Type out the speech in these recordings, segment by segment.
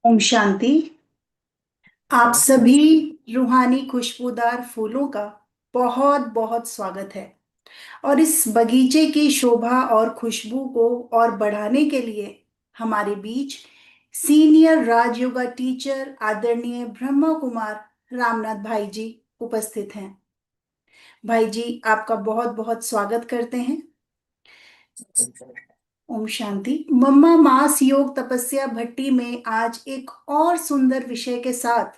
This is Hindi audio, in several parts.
ओम शांति। आप सभी रूहानी खुशबूदार फूलों का बहुत बहुत स्वागत है। और इस बगीचे की शोभा और खुशबू को और बढ़ाने के लिए हमारे बीच सीनियर राजयोगा टीचर आदरणीय ब्रह्मा कुमार रामनाथ भाई जी उपस्थित हैं। भाई जी, आपका बहुत बहुत स्वागत करते हैं। ओम शांति। मम्मा मास योग तपस्या भट्टी में आज एक और सुंदर विषय के साथ,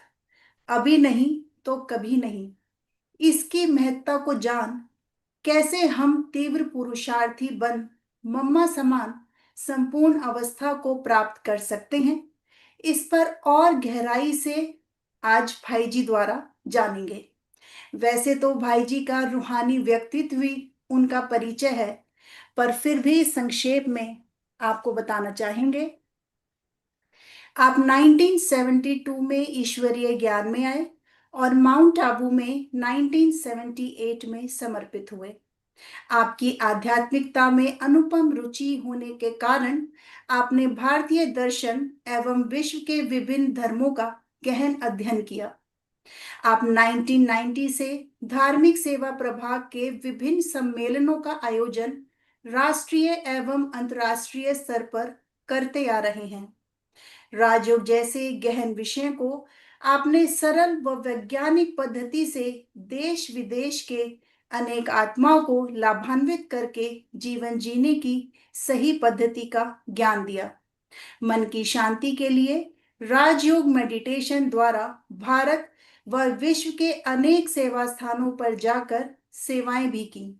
अभी नहीं तो कभी नहीं, इसकी महत्ता को जान कैसे हम तीव्र पुरुषार्थी बन मम्मा समान संपूर्ण अवस्था को प्राप्त कर सकते हैं, इस पर और गहराई से आज भाई जी द्वारा जानेंगे। वैसे तो भाई जी का रूहानी व्यक्तित्व ही उनका परिचय है, पर फिर भी संक्षेप में आपको बताना चाहेंगे। आप 1972 में ईश्वरीय ज्ञान में आए और माउंट आबू में 1978 में समर्पित हुए। आपकी आध्यात्मिकता में अनुपम रुचि होने के कारण आपने भारतीय दर्शन एवं विश्व के विभिन्न धर्मों का गहन अध्ययन किया। आप 1990 से धार्मिक सेवा प्रभाग के विभिन्न सम्मेलनों का आयोजन राष्ट्रीय एवं अंतर्राष्ट्रीय स्तर पर करते आ रहे हैं। राजयोग जैसे गहन विषय को आपने सरल व वैज्ञानिक पद्धति से देश विदेश के अनेक आत्माओं को लाभान्वित करके जीवन जीने की सही पद्धति का ज्ञान दिया। मन की शांति के लिए राजयोग मेडिटेशन द्वारा भारत व विश्व के अनेक सेवा स्थानों पर जाकर सेवाएं भी की।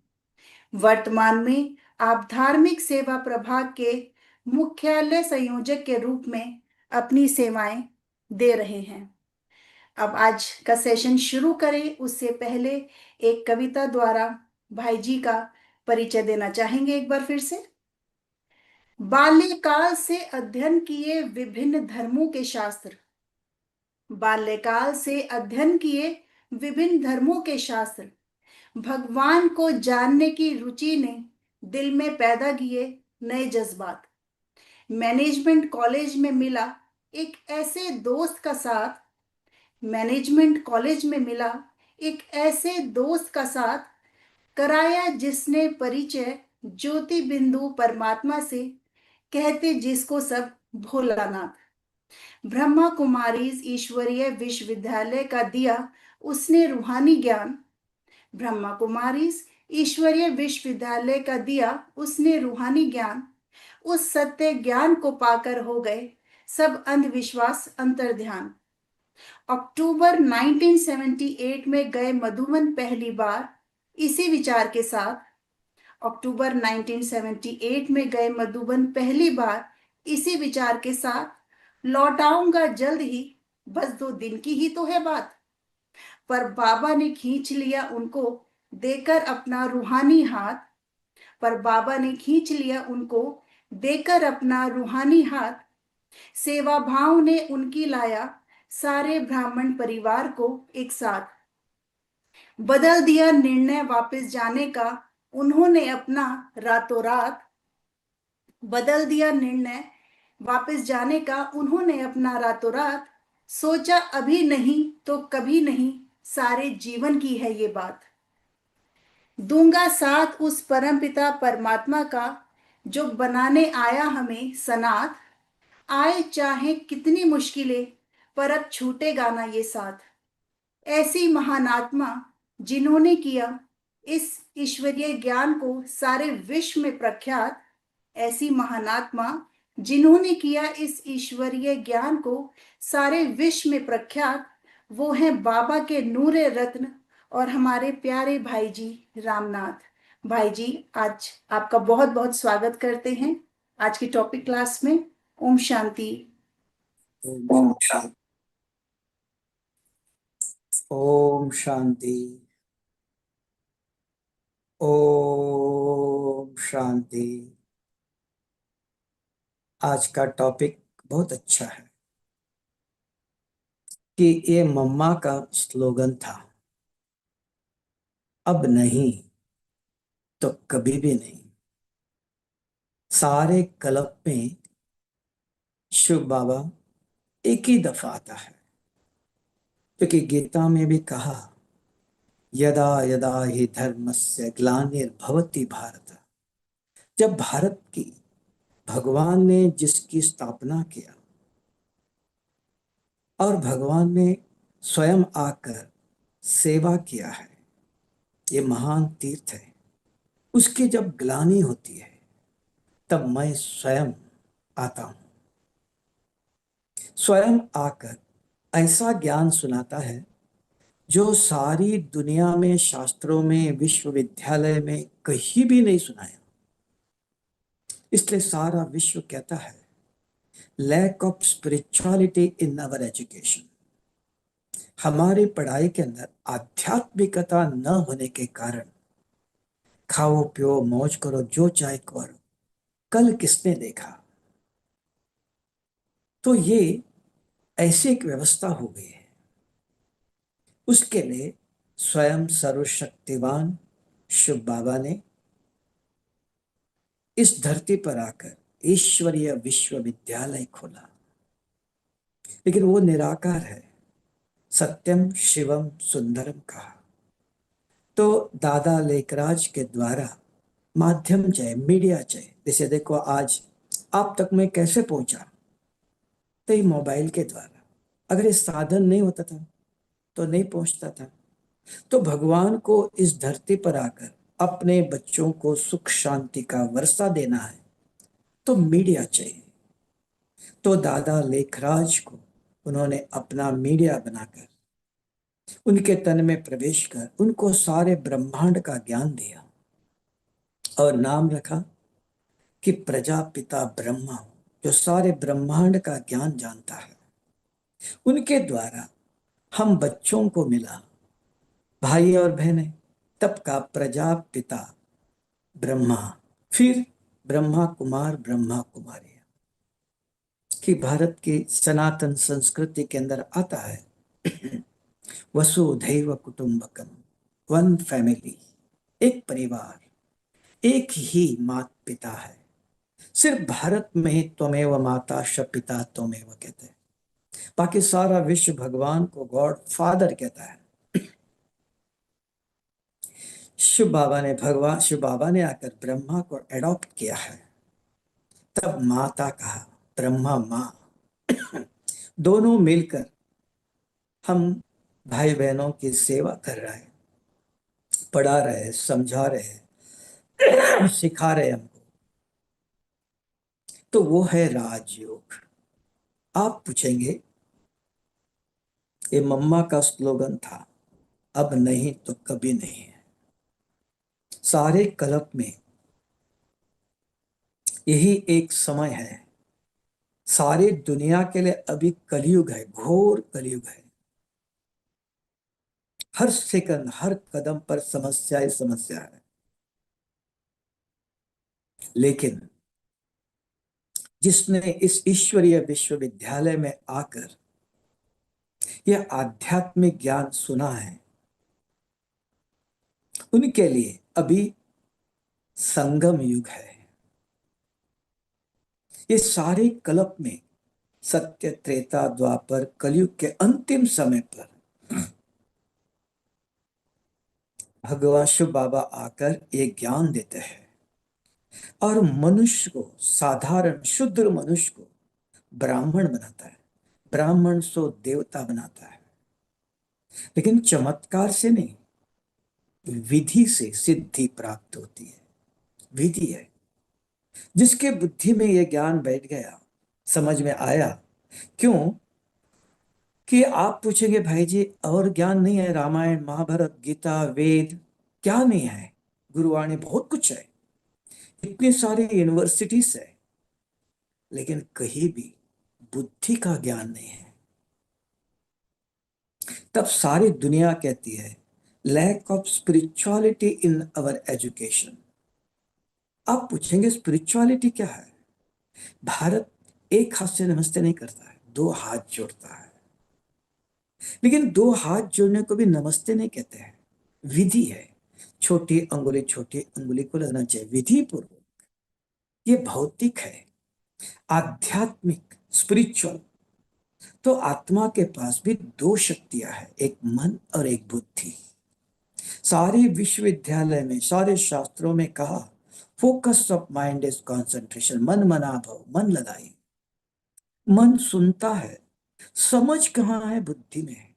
वर्तमान में आप धार्मिक सेवा प्रभाग के मुख्यालय संयोजक के रूप में अपनी सेवाएं दे रहे हैं। अब आज का सेशन शुरू करें उससे पहले एक कविता द्वारा भाई जी का परिचय देना चाहेंगे एक बार फिर से। बाल्यकाल से अध्ययन किए विभिन्न धर्मों के शास्त्र, बाल्यकाल से अध्ययन किए विभिन्न धर्मों के शास्त्र, भगवान को जानने की रुचि ने दिल में पैदा किए नए जज्बात। मैनेजमेंट कॉलेज में मिला एक ऐसे दोस्त का साथ, मैनेजमेंट कॉलेज में मिला एक ऐसे दोस्त का साथ, कराया जिसने परिचय ज्योति बिंदु परमात्मा से, कहते जिसको सब भोलानाथ। ब्रह्मा कुमारीज ईश्वरीय विश्वविद्यालय का दिया उसने रूहानी ज्ञान, ब्रह्मा कुमारीज ईश्वरीय विश्वविद्यालय का दिया उसने रूहानी ज्ञान। उस सत्य ज्ञान को पाकर हो गए सब अंधविश्वास अंतर्ध्यान। अक्टूबर 1978 में गए मधुबन पहली बार इसी विचार के साथ, अक्टूबर 1978 में गए मधुबन पहली बार इसी विचार के साथ, लौट आऊंगा जल्द ही, बस 2 दिन की ही तो है बात। पर बाबा ने खींच लिया उनको देकर अपना रूहानी हाथ, पर बाबा ने खींच लिया उनको देकर अपना रूहानी हाथ। सेवा भाव ने उनकी लाया सारे ब्राह्मण परिवार को एक साथ। बदल दिया निर्णय वापस जाने का उन्होंने अपना रातों रात, बदल दिया निर्णय वापस जाने का उन्होंने अपना रातों रात। सोचा अभी नहीं तो कभी नहीं, सारे जीवन की है ये बात। दूंगा साथ उस परमपिता परमात्मा का जो बनाने आया हमें सनाथ। आए चाहे कितनी मुश्किलें पर अब छूटेगा ना ये साथ। ऐसी महान आत्मा जिन्होंने किया इस ईश्वरीय ज्ञान को सारे विश्व में प्रख्यात, ऐसी महान आत्मा जिन्होंने किया इस ईश्वरीय ज्ञान को सारे विश्व में प्रख्यात, वो है बाबा के नूरे रत्न और हमारे प्यारे भाई जी रामनाथ। भाई जी, आज आपका बहुत बहुत स्वागत करते हैं आज की टॉपिक क्लास में। ओम शांति। ओम शांति। ओम शांति। ओम शांति। आज का टॉपिक बहुत अच्छा है कि ये मम्मा का स्लोगन था, अब नहीं तो कभी भी नहीं। सारे क्लब में शिव बाबा एक ही दफा आता है, क्योंकि गीता में भी कहा, यदा यदा हि धर्मस्य ग्लानिर्भवति भारत। जब भारत की भगवान ने जिसकी स्थापना किया और भगवान ने स्वयं आकर सेवा किया है, ये महान तीर्थ है, उसकी जब ग्लानि होती है तब मैं स्वयं आता हूं, स्वयं आकर ऐसा ज्ञान सुनाता है जो सारी दुनिया में, शास्त्रों में, विश्वविद्यालय में कहीं भी नहीं सुनाया। इसलिए सारा विश्व कहता है, lack of spirituality in our education. हमारी पढ़ाई के अंदर आध्यात्मिकता न होने के कारण खाओ पियो मौज करो जो चाहे करो, कल किसने देखा। तो ये ऐसी एक व्यवस्था हो गई है। उसके लिए स्वयं सर्वशक्तिवान शिव बाबा ने इस धरती पर आकर ईश्वरीय विश्वविद्यालय खोला, लेकिन वो निराकार है, सत्यम शिवम सुंदरम कहा। तो दादा लेखराज के द्वारा माध्यम चाहे, मीडिया चाहे, जैसे देखो आज आप तक मैं कैसे पहुंचा, तो ये मोबाइल के द्वारा। अगर ये साधन नहीं होता था तो नहीं पहुंचता था। तो भगवान को इस धरती पर आकर अपने बच्चों को सुख शांति का वर्षा देना है तो मीडिया चाहिए। तो दादा लेखराज को उन्होंने अपना मीडिया बनाकर उनके तन में प्रवेश कर उनको सारे ब्रह्मांड का ज्ञान दिया और नाम रखा कि प्रजापिता ब्रह्मा, जो सारे ब्रह्मांड का ज्ञान जानता है। उनके द्वारा हम बच्चों को मिला, भाई और बहनें, तब का प्रजापिता ब्रह्मा, फिर ब्रह्मा कुमार ब्रह्मा कुमारी, कि भारत की सनातन संस्कृति के अंदर आता है वसुधैव कुटुंबकम, वन फैमिली, एक परिवार, एक ही माता पिता है। सिर्फ भारत में ही त्वमेव माता श पिता त्वमेव कहते हैं, बाकी सारा विश्व भगवान को गॉड फादर कहता है। शिव बाबा ने आकर ब्रह्मा को एडॉप्ट किया है, तब माता कहा, ब्रह्मा माँ। दोनों मिलकर हम भाई बहनों की सेवा कर रहे हैं, पढ़ा रहे, समझा रहे, सिखा रहे हमको। तो वो है राजयोग। आप पूछेंगे, ये मम्मा का स्लोगन था, अब नहीं तो कभी नहीं है। सारे कल्प में यही एक समय है, सारी दुनिया के लिए अभी कलयुग है, घोर कलयुग है। हर सेकंड हर कदम पर समस्या ही समस्या है। लेकिन जिसने इस ईश्वरीय विश्वविद्यालय में आकर यह आध्यात्मिक ज्ञान सुना है, उनके लिए अभी संगम युग है। ये सारे कल्प में सत्य त्रेता द्वापर कलयुग के अंतिम समय पर भगवान शिव बाबा आकर ये ज्ञान देते हैं और मनुष्य को, साधारण शुद्ध मनुष्य को ब्राह्मण बनाता है, ब्राह्मण सो देवता बनाता है। लेकिन चमत्कार से नहीं, विधि से सिद्धि प्राप्त होती है। विधि है, जिसके बुद्धि में यह ज्ञान बैठ गया, समझ में आया। क्यों कि आप पूछेंगे, भाई जी और ज्ञान नहीं है? रामायण महाभारत गीता वेद क्या नहीं है? गुरुवाणी बहुत कुछ है, इतनी सारी यूनिवर्सिटीज है, लेकिन कहीं भी बुद्धि का ज्ञान नहीं है। तब सारी दुनिया कहती है, lack of spirituality in our education. आप पूछेंगे स्पिरिचुअलिटी क्या है? भारत एक हाथ से नमस्ते नहीं करता है, दो हाथ जोड़ता है। लेकिन दो हाथ जोड़ने को भी नमस्ते नहीं कहते हैं, विधि है। छोटी अंगुली को लगना चाहिए विधि पूर्वक। ये भौतिक है, आध्यात्मिक, स्पिरिचुअल। तो आत्मा के पास भी दो शक्तियां हैं, एक मन और एक बुद्धि। सारे विश्वविद्यालय में, सारे शास्त्रों में कहा, focus of mind is concentration, मन मना भव, मन लगाइए। मन सुनता है, समझ कहाँ है? बुद्धि में है।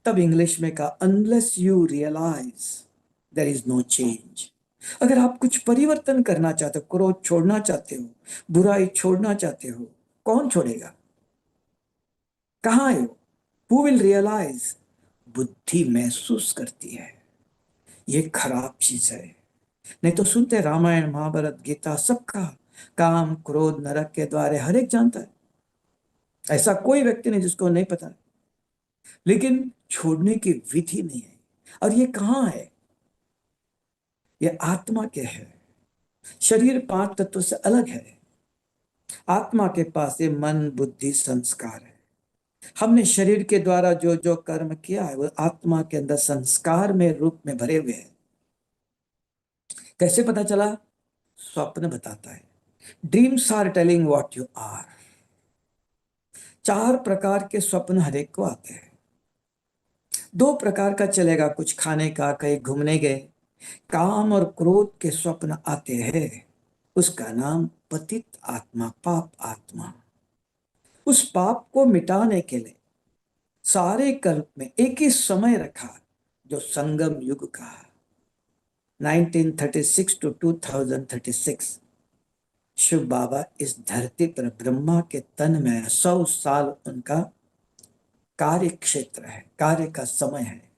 तब इंग्लिश में कहा, unless you realise there is no change. अगर आप कुछ परिवर्तन करना चाहते हो, क्रोध छोड़ना चाहते हो, बुराई छोड़ना चाहते हो, कौन छोड़ेगा? कहाँ है वो? Who will realise? बुद्धि महसूस करती है ये खराब चीज है। नहीं तो सुनते रामायण महाभारत गीता सबका, काम क्रोध नरक के द्वारे हर एक जानता है। ऐसा कोई व्यक्ति नहीं जिसको नहीं पता, लेकिन छोड़ने की विधि नहीं है। और ये कहाँ है? ये आत्मा के है। शरीर पांच तत्व से अलग है। आत्मा के पास ये मन बुद्धि संस्कार है। हमने शरीर के द्वारा जो जो कर्म किया है वो आत्मा के अंदर संस्कार में रूप में भरे हुए हैं। कैसे पता चला? स्वप्न बताता है। Dreams are telling what you are. चार प्रकार के स्वप्न हर एक को आते हैं। दो प्रकार का चलेगा, कुछ खाने का, कहीं घूमने गए। काम और क्रोध के स्वप्न आते हैं, उसका नाम पतित आत्मा, पाप आत्मा। उस पाप को मिटाने के लिए सारे कल्प में एक ही समय रखा, जो संगम युग का 1936 टू 2036। शिव बाबा इस धरती पर ब्रह्मा के तन में 100 साल उनका कार्य क्षेत्र है, कार्य का समय है।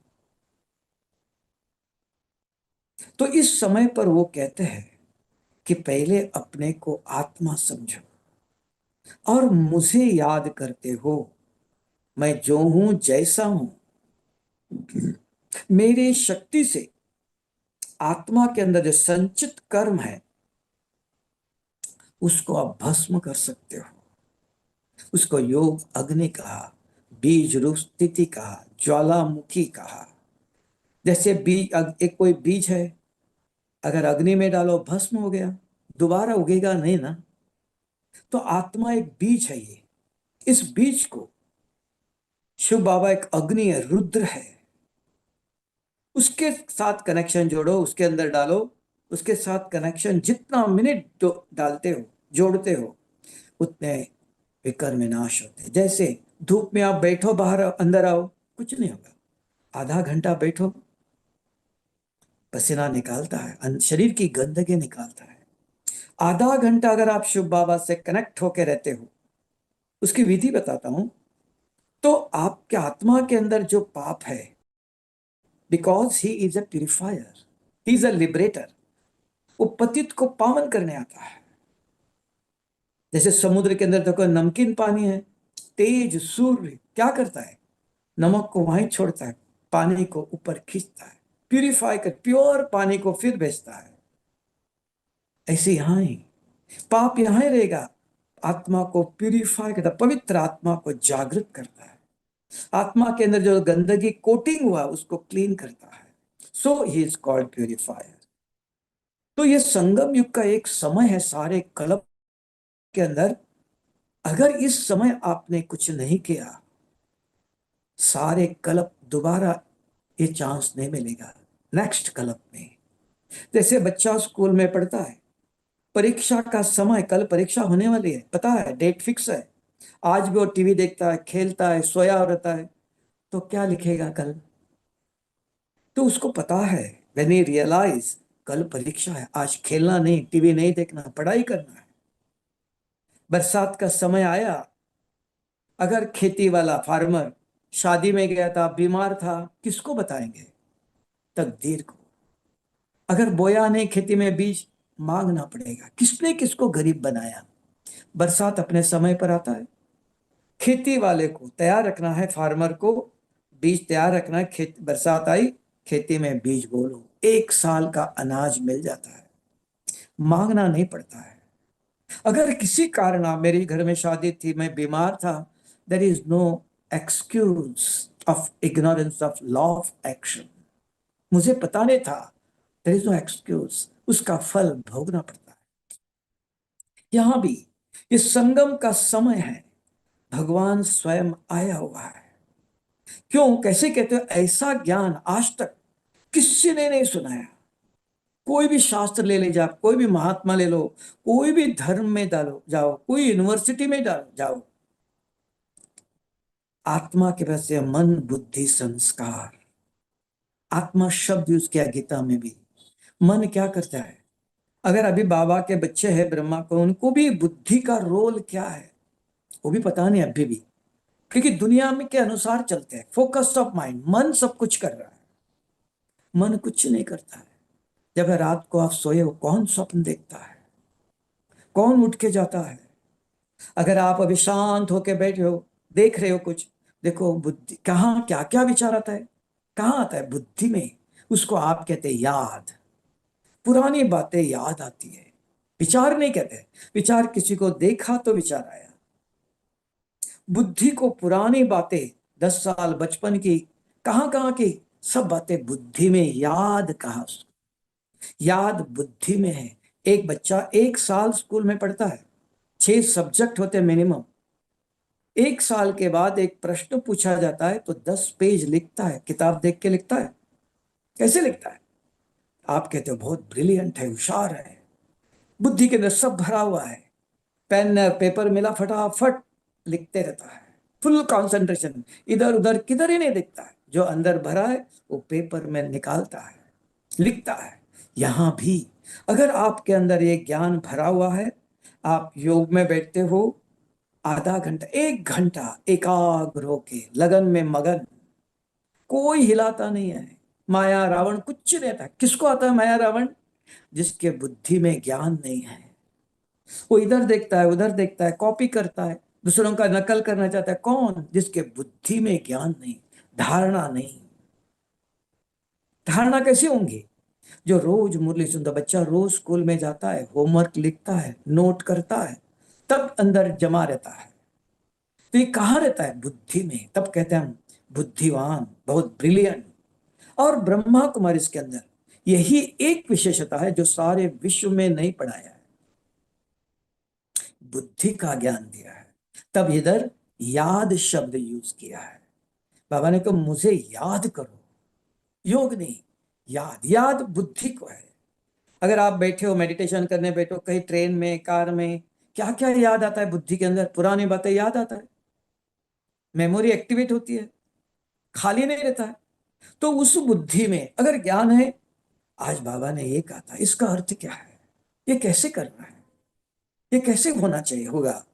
तो इस समय पर वो कहते हैं कि पहले अपने को आत्मा समझो और मुझे याद करते हो। मैं जो हूं, जैसा हूं, मेरी शक्ति से आत्मा के अंदर जो संचित कर्म है उसको आप भस्म कर सकते हो। उसको योग अग्नि कहा, बीज रूप स्थिति कहा, ज्वालामुखी कहा। जैसे बीज, एक कोई बीज है, अगर अग्नि में डालो भस्म हो गया, दोबारा उगेगा नहीं ना। तो आत्मा एक बीज है। ये इस बीज को शिव बाबा एक अग्नि है, रुद्र है, उसके साथ कनेक्शन जोड़ो, उसके अंदर डालो, उसके साथ कनेक्शन जितना मिनट डालते हो, जोड़ते हो, उतने विकर्म नाश होते। जैसे धूप में आप बैठो, बाहर अंदर आओ, कुछ नहीं होगा। आधा घंटा बैठो, पसीना निकालता है, शरीर की गंदगी निकालता है। आधा घंटा अगर आप शिव बाबा से कनेक्ट होकर रहते हो, उसकी विधि बताता हूं, तो आपके आत्मा के अंदर जो पाप है, because he is a purifier, he is a liberator, वो पतित को पावन करने आता है। जैसे समुद्र के अंदर देखो नमकीन पानी है, तेज सूर्य क्या करता है? नमक को वहीं छोड़ता है, पानी को ऊपर खींचता है, प्यूरिफाई कर, प्योर पानी को फिर भेजता है। ऐसे यहां ही पाप यहां ही रहेगा, आत्मा को प्यूरिफाई करता, पवित्र आत्मा को जागृत करता है। आत्मा के अंदर जो गंदगी कोटिंग हुआ उसको क्लीन करता है। सो ही इज कॉल्ड प्यूरिफायर। तो ये संगम युग का एक समय है सारे कल्प के अंदर। अगर इस समय आपने कुछ नहीं किया, सारे कल्प दोबारा ये चांस नहीं मिलेगा नेक्स्ट कल्प में। जैसे बच्चा स्कूल में पढ़ता है, परीक्षा का समय, कल परीक्षा होने वाली है, पता है, डेट फिक्स है। आज भी वो टीवी देखता है, खेलता है, सोया रहता है, तो क्या लिखेगा कल? तो उसको पता है, व्हेन ही रियलाइज कल परीक्षा है, आज खेलना नहीं, टीवी नहीं देखना, पढ़ाई करना है। बरसात का समय आया, अगर खेती वाला फार्मर शादी में गया था, बीमार था, किसको बताएंगे? तकदीर को। अगर बोया नहीं खेती में बीज, मांगना पड़ेगा। किसने किसको गरीब बनाया? बरसात अपने समय पर आता है। खेती वाले को तैयार रखना है, फार्मर को बीज तैयार रखना है, खेत बरसात आई, खेती में बीज बोलो, 1 साल का अनाज मिल जाता है, मांगना नहीं पड़ता है। अगर किसी कारण आप, मेरे घर में शादी थी, मैं बीमार था, there is no excuse of ignorance of law of action. मुझे पता नहीं था, देयर इज नो एक्सक्यूज, उसका फल भोगना पड़ता है। यहां भी इस संगम का समय है, भगवान स्वयं आया हुआ है। क्यों, कैसे कहते हो? ऐसा ज्ञान आज तक किसी ने नहीं सुनाया। कोई भी शास्त्र ले ले जाओ, कोई भी महात्मा ले लो, कोई भी धर्म में डालो जाओ, कोई यूनिवर्सिटी में डालो जाओ, आत्मा के पास से मन बुद्धि संस्कार, आत्मा शब्द यूज किया गीता में भी। मन क्या करता है? अगर अभी बाबा के बच्चे हैं ब्रह्मा को, उनको भी बुद्धि का रोल क्या है वो भी पता नहीं अभी भी, क्योंकि दुनिया में के अनुसार चलते हैं। फोकस ऑफ माइंड, मन सब कुछ कर रहा है, मन कुछ नहीं करता है। जब रात को आप सोए हो, कौन स्वप्न देखता है? कौन उठ के जाता है? अगर आप अभी शांत होके बैठे हो, देख रहे हो कुछ, देखो बुद्धि कहाँ क्या क्या विचार आता है, कहाँ आता है? बुद्धि में। उसको आप कहते हैं याद। पुरानी बातें याद आती है, विचार नहीं कहते। विचार किसी को देखा तो विचार आया। बुद्धि को पुरानी बातें, 10 साल बचपन की, कहाँ कहाँ की सब बातें बुद्धि में याद। कहा याद बुद्धि में है। एक बच्चा 1 साल स्कूल में पढ़ता है, 6 सब्जेक्ट होते हैं मिनिमम। 1 साल के बाद एक प्रश्न पूछा जाता है तो 10 पेज लिखता है, किताब देख के लिखता है। कैसे लिखता है? आप कहते हो बहुत ब्रिलियंट है, होशियार है, बुद्धि के अंदर सब भरा हुआ है। पेन पेपर मिला, फटाफट लिखते रहता है, फुल कंसंट्रेशन, इधर उधर किधर ही नहीं दिखता है। जो अंदर भरा है वो पेपर में निकालता है, लिखता है। यहां भी अगर आपके अंदर ये ज्ञान भरा हुआ है, आप योग में बैठते हो, आधा घंटा 1 घंटा एकाग्र होके लगन में मगन, कोई हिलाता नहीं है। माया रावण कुछ नहीं आता। किसको आता है माया रावण? जिसके बुद्धि में ज्ञान नहीं है। वो इधर देखता है, उधर देखता है, कॉपी करता है, दूसरों का नकल करना चाहता है। कौन? जिसके बुद्धि में ज्ञान नहीं, धारणा नहीं। धारणा कैसे होंगी? जो रोज मुरली सुनता, बच्चा रोज स्कूल में जाता है, होमवर्क लिखता है, नोट करता है, तब अंदर जमा रहता है। तो ये कहाँ रहता है? बुद्धि में। तब कहते हैं हम बुद्धिवान, बहुत ब्रिलियंट। और ब्रह्मा कुमारी इसके अंदर यही एक विशेषता है जो सारे विश्व में नहीं पढ़ाया है, बुद्धि का ज्ञान दिया है। तब इधर याद शब्द यूज किया है। बाबा ने कहा मुझे याद करो, योग नहीं, याद। याद बुद्धि को है। अगर आप बैठे हो, मेडिटेशन करने बैठो, कहीं ट्रेन में, कार में, क्या क्या याद आता है? बुद्धि के अंदर पुरानी बातें याद आता है, मेमोरी एक्टिवेट होती है, खाली नहीं रहता है। तो उस बुद्धि में अगर ज्ञान है, आज बाबा ने ये कहा था, इसका अर्थ क्या है, ये कैसे करना है, ये कैसे होना चाहिए, होगा।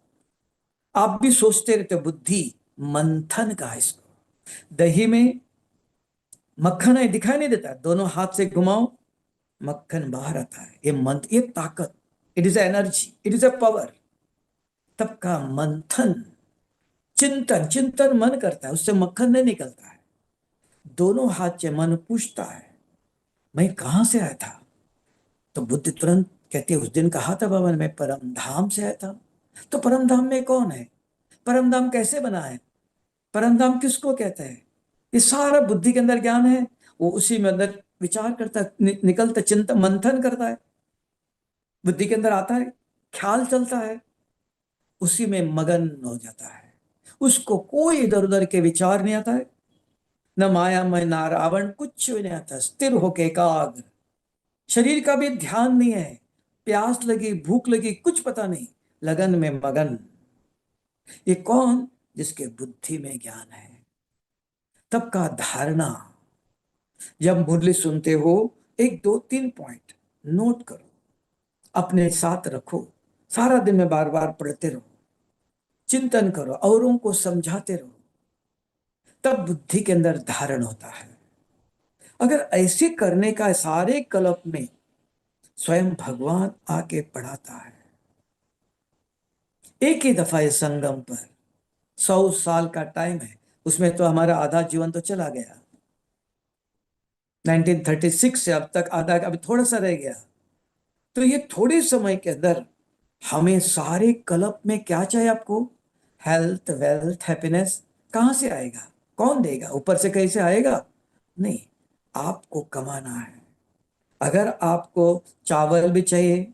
आप भी सोचते रहते हो, बुद्धि मंथन का है इसको। दही में मक्खन है, दिखाई नहीं देता, दोनों हाथ से घुमाओ, मक्खन बाहर आता है। ये मंथ, ये ताकत, it is energy, it is a power. तब का मंथन, चिंतन, चिंतन मन करता है, उससे मक्खन नहीं निकलता है। दोनों हाथ से मन पूछता है मैं कहां से आया था? तो बुद्धि तुरंत कहती है, उस दिन कहा था बाबा ने मैं परम धाम से आया था। तो परम धाम में कौन है? परम धाम कैसे बना है? परम धाम किसको कहते हैं? ये सारा बुद्धि के अंदर ज्ञान है। वो उसी में अंदर विचार करता है, निकलता, चिंतन मंथन करता है, बुद्धि के अंदर आता है, ख्याल चलता है, उसी में मगन हो जाता है। उसको कोई इधर उधर के विचार नहीं आता है, न माया में ना रावण, कुछ भी नहीं आता। स्थिर होके एकाग्र, शरीर का भी ध्यान नहीं है, प्यास लगी, भूख लगी, कुछ पता नहीं, लगन में मगन। ये कौन? जिसके बुद्धि में ज्ञान है। तब का धारणा। जब मुरली सुनते हो, 1 2 3 पॉइंट नोट करो, अपने साथ रखो, सारा दिन में बार बार पढ़ते रहो, चिंतन करो, औरों को समझाते रहो, तब बुद्धि के अंदर धारण होता है। अगर ऐसे करने का सारे कल्प में स्वयं भगवान आके पढ़ाता है। एक ही दफा इस संगम पर 100 साल का टाइम है, उसमें तो हमारा आधा जीवन तो चला गया। 1936 से अब तक आधा, अभी थोड़ा सा रह गया। तो ये थोड़े समय के अंदर हमें सारे कल्प में क्या चाहिए आपको? हेल्थ, वेल्थ, हैप्पीनेस कहां से आएगा? कौन देगा? ऊपर से कहीं से आएगा? नहीं, आपको कमाना है। अगर आपको चावल भी चाहिए,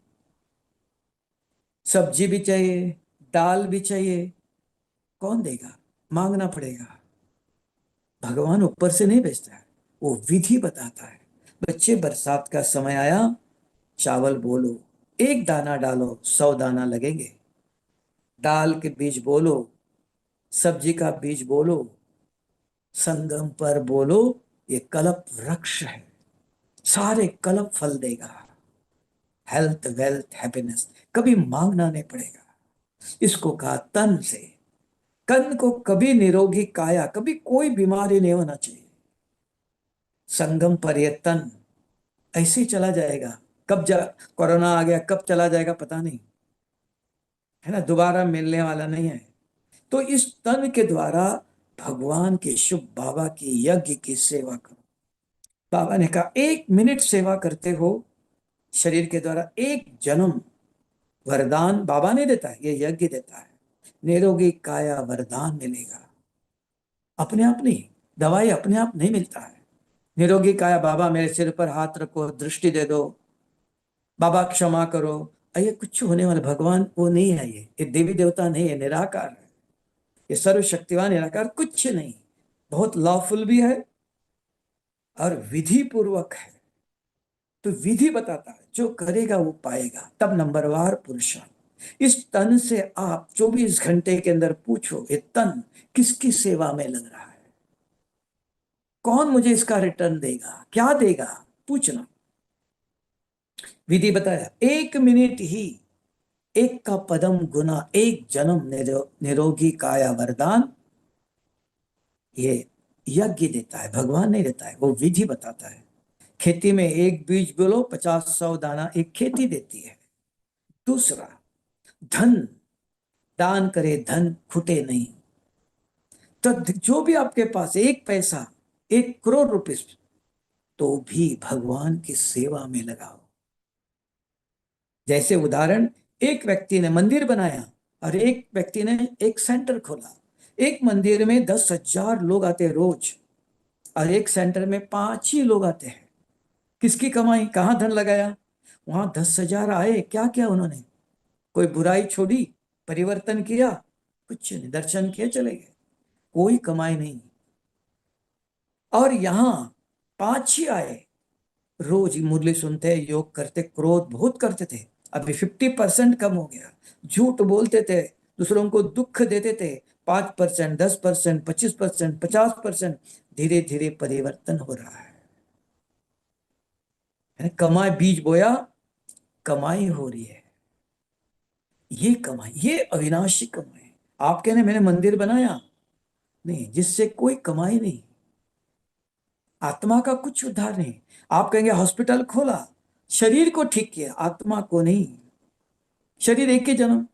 सब्जी भी चाहिए, दाल भी चाहिए, कौन देगा? मांगना पड़ेगा। भगवान ऊपर से नहीं भेजता है, वो विधि बताता है। बच्चे, बरसात का समय आया, चावल बोलो, एक दाना डालो 100 दाना लगेंगे। दाल के बीज बोलो, सब्जी का बीज बोलो, संगम पर बोलो, ये कल्प वृक्ष है, सारे कल्प फल देगा। हेल्थ, वेल्थ, हैप्पीनेस, कभी मांगना नहीं पड़ेगा। इसको कहा तन से। तन को कभी निरोगी काया, कभी कोई बीमारी नहीं होना चाहिए। संगम पर ये तन ऐसे ही चला जाएगा। कब जा कोरोना आ गया, कब चला जाएगा पता नहीं, है ना, दोबारा मिलने वाला नहीं है। तो इस तन के द्वारा भगवान के, शुभ बाबा की यज्ञ की सेवा करो। बाबा ने कहा 1 मिनट सेवा करते हो शरीर के द्वारा, एक जन्म वरदान बाबा नहीं देता है, ये यज्ञ देता है। निरोगी काया वरदान मिलेगा, अपने आप नहीं, दवाई अपने आप नहीं मिलता है। निरोगी काया, बाबा मेरे सिर पर हाथ रखो, दृष्टि दे दो, बाबा क्षमा करो, ये कुछ होने वाला भगवान वो नहीं है। ये देवी देवता नहीं है, निराकार है, ये सर्वशक्तिवान निराकार, कुछ नहीं। बहुत लॉफुल भी है और विधि पूर्वक है। तो विधि बताता है, जो करेगा वो पाएगा। तब नंबरवार पुरुषार्थ। इस तन से आप 24 घंटे के अंदर पूछो, ये तन किसकी सेवा में लग रहा है, कौन मुझे इसका रिटर्न देगा, क्या देगा, पूछना। विधि बताया, 1 मिनट ही, एक का पदम गुना, एक जन्म निरोगी काया वरदान, ये यज्ञ देता है, भगवान नहीं देता है, वो विधि बताता है। खेती में एक बीज बोलो, 50-100 दाना एक खेती देती है। दूसरा, धन दान करे, धन खुटे नहीं। तो जो भी आपके पास एक पैसा, 1 करोड़ रुपए, तो भी भगवान की सेवा में लगाओ। जैसे उदाहरण, एक व्यक्ति ने मंदिर बनाया और एक व्यक्ति ने एक सेंटर खोला। एक मंदिर में 10,000 लोग आते रोज और एक सेंटर में 5 ही लोग आते हैं। किसकी कमाई, कहाँ धन लगाया? वहां 10,000 आए, क्या किया उन्होंने? कोई बुराई छोड़ी, परिवर्तन किया? कुछ नहीं, दर्शन किए चले गए, कोई कमाई नहीं। और यहाँ 5 ही आए, रोज मुरली सुनते, योग करते, क्रोध बहुत करते थे, अभी 50% कम हो गया। झूठ बोलते थे, दूसरों को दुख देते थे, 5%, 10%, 25%, 50%, धीरे धीरे परिवर्तन हो रहा है। कमाई, बीज बोया, कमाई हो रही है। ये कमाई, ये अविनाशी कमाई। आप कहने मैंने मंदिर बनाया, नहीं, जिससे कोई कमाई नहीं, आत्मा का कुछ उद्धार नहीं। आप कहेंगे हॉस्पिटल खोला, शरीर को ठीक किया, आत्मा को नहीं। शरीर एक ही जन्म।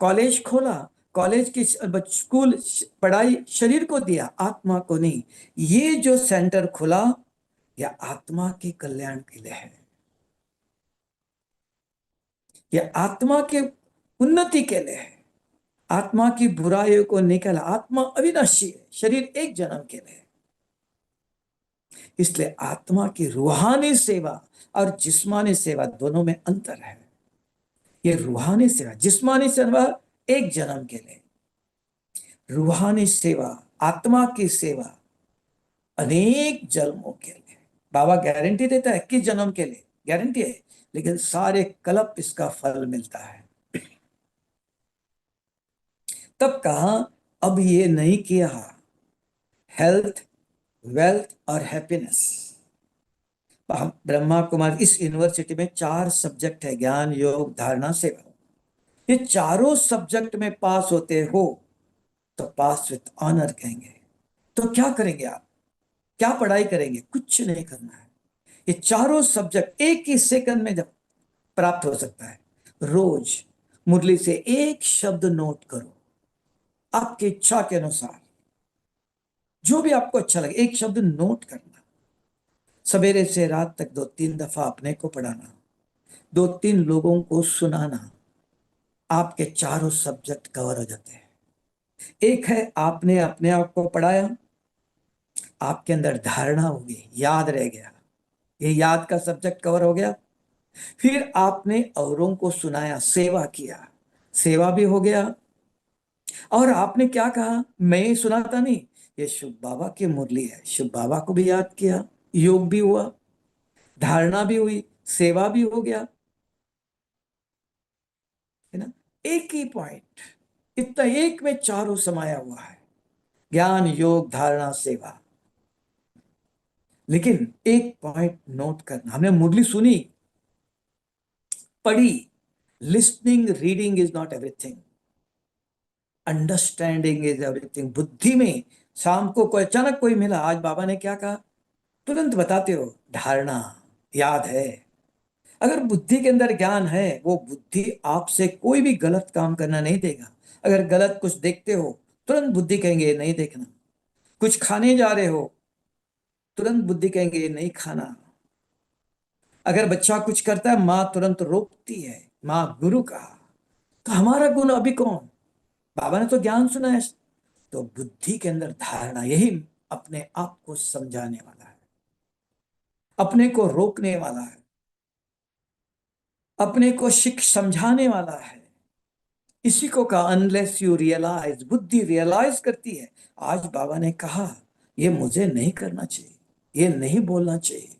कॉलेज खोला, कॉलेज की स्कूल पढ़ाई शरीर को दिया, आत्मा को नहीं। ये जो सेंटर खुला, यह आत्मा के कल्याण के लिए है, यह आत्मा के उन्नति के लिए है, आत्मा की बुराइयों को निकाला। आत्मा अविनाशी है, शरीर एक जन्म के लिए। इसलिए आत्मा की रूहानी सेवा और जिस्मानी सेवा दोनों में अंतर है। ये रूहानी सेवा, जिस्मानी सेवा एक जन्म के लिए, रूहानी सेवा, आत्मा की सेवा अनेक जन्मों के लिए। बाबा गारंटी देता है, 21 जन्म के लिए गारंटी है, लेकिन सारे कल्प इसका फल मिलता है। तब कहा, अब ये नहीं किया, हेल्थ, वेल्थ और हैप्पीनेस। ब्रह्मा कुमार इस यूनिवर्सिटी में 4 सब्जेक्ट है, ज्ञान, योग, धारणा, सेवा। ये चारों सब्जेक्ट में पास होते हो तो पास विथ ऑनर कहेंगे। तो क्या करेंगे आप, क्या पढ़ाई करेंगे? कुछ नहीं करना है। ये चारों सब्जेक्ट एक ही सेकंड में जब प्राप्त हो सकता है। रोज मुरली से एक शब्द नोट करो, आपकी इच्छा के अनुसार, जो भी आपको अच्छा लगे, एक शब्द नोट करना। सवेरे से रात तक 2-3 दफा अपने को पढ़ाना, 2-3 लोगों को सुनाना, आपके चारों सब्जेक्ट कवर हो जाते हैं। एक है, आपने अपने आप को पढ़ाया, आपके अंदर धारणा होगी, याद रह गया, ये याद का सब्जेक्ट कवर हो गया। फिर आपने औरों को सुनाया, सेवा किया, सेवा भी हो गया। और आपने क्या कहा, मैं सुनाता नहीं, ये शुभ बाबा की मुरली है। शुभ बाबा को भी याद किया, योग भी हुआ, धारणा भी हुई, सेवा भी हो गया, है ना। एक ही पॉइंट, इतना एक में चारों समाया हुआ है, ज्ञान, योग, धारणा, सेवा। लेकिन एक पॉइंट नोट करना, हमने मुरली सुनी, पढ़ी, listening reading is not everything, understanding is everything. बुद्धि में शाम को कोई अचानक कोई मिला, आज बाबा ने क्या कहा, तुरंत बताते हो, धारणा याद है। अगर बुद्धि के अंदर ज्ञान है, वो बुद्धि आपसे कोई भी गलत काम करना नहीं देगा। अगर गलत कुछ देखते हो, तुरंत बुद्धि कहेंगे ये नहीं देखना। कुछ खाने जा रहे हो, तुरंत बुद्धि कहेंगे ये नहीं खाना। अगर बच्चा कुछ करता है, माँ तुरंत रोकती है, माँ गुरु का। तो हमारा गुण अभी कौन, बाबा ने तो ज्ञान सुना है। तो बुद्धि के अंदर धारणा, यही अपने आप को समझाने वाला है, अपने को रोकने वाला है, अपने को समझाने वाला है। इसी को कहा अनलेस यू रियलाइज, बुद्धि रियलाइज करती है। आज बाबा ने कहा ये मुझे नहीं करना चाहिए, ये नहीं बोलना चाहिए,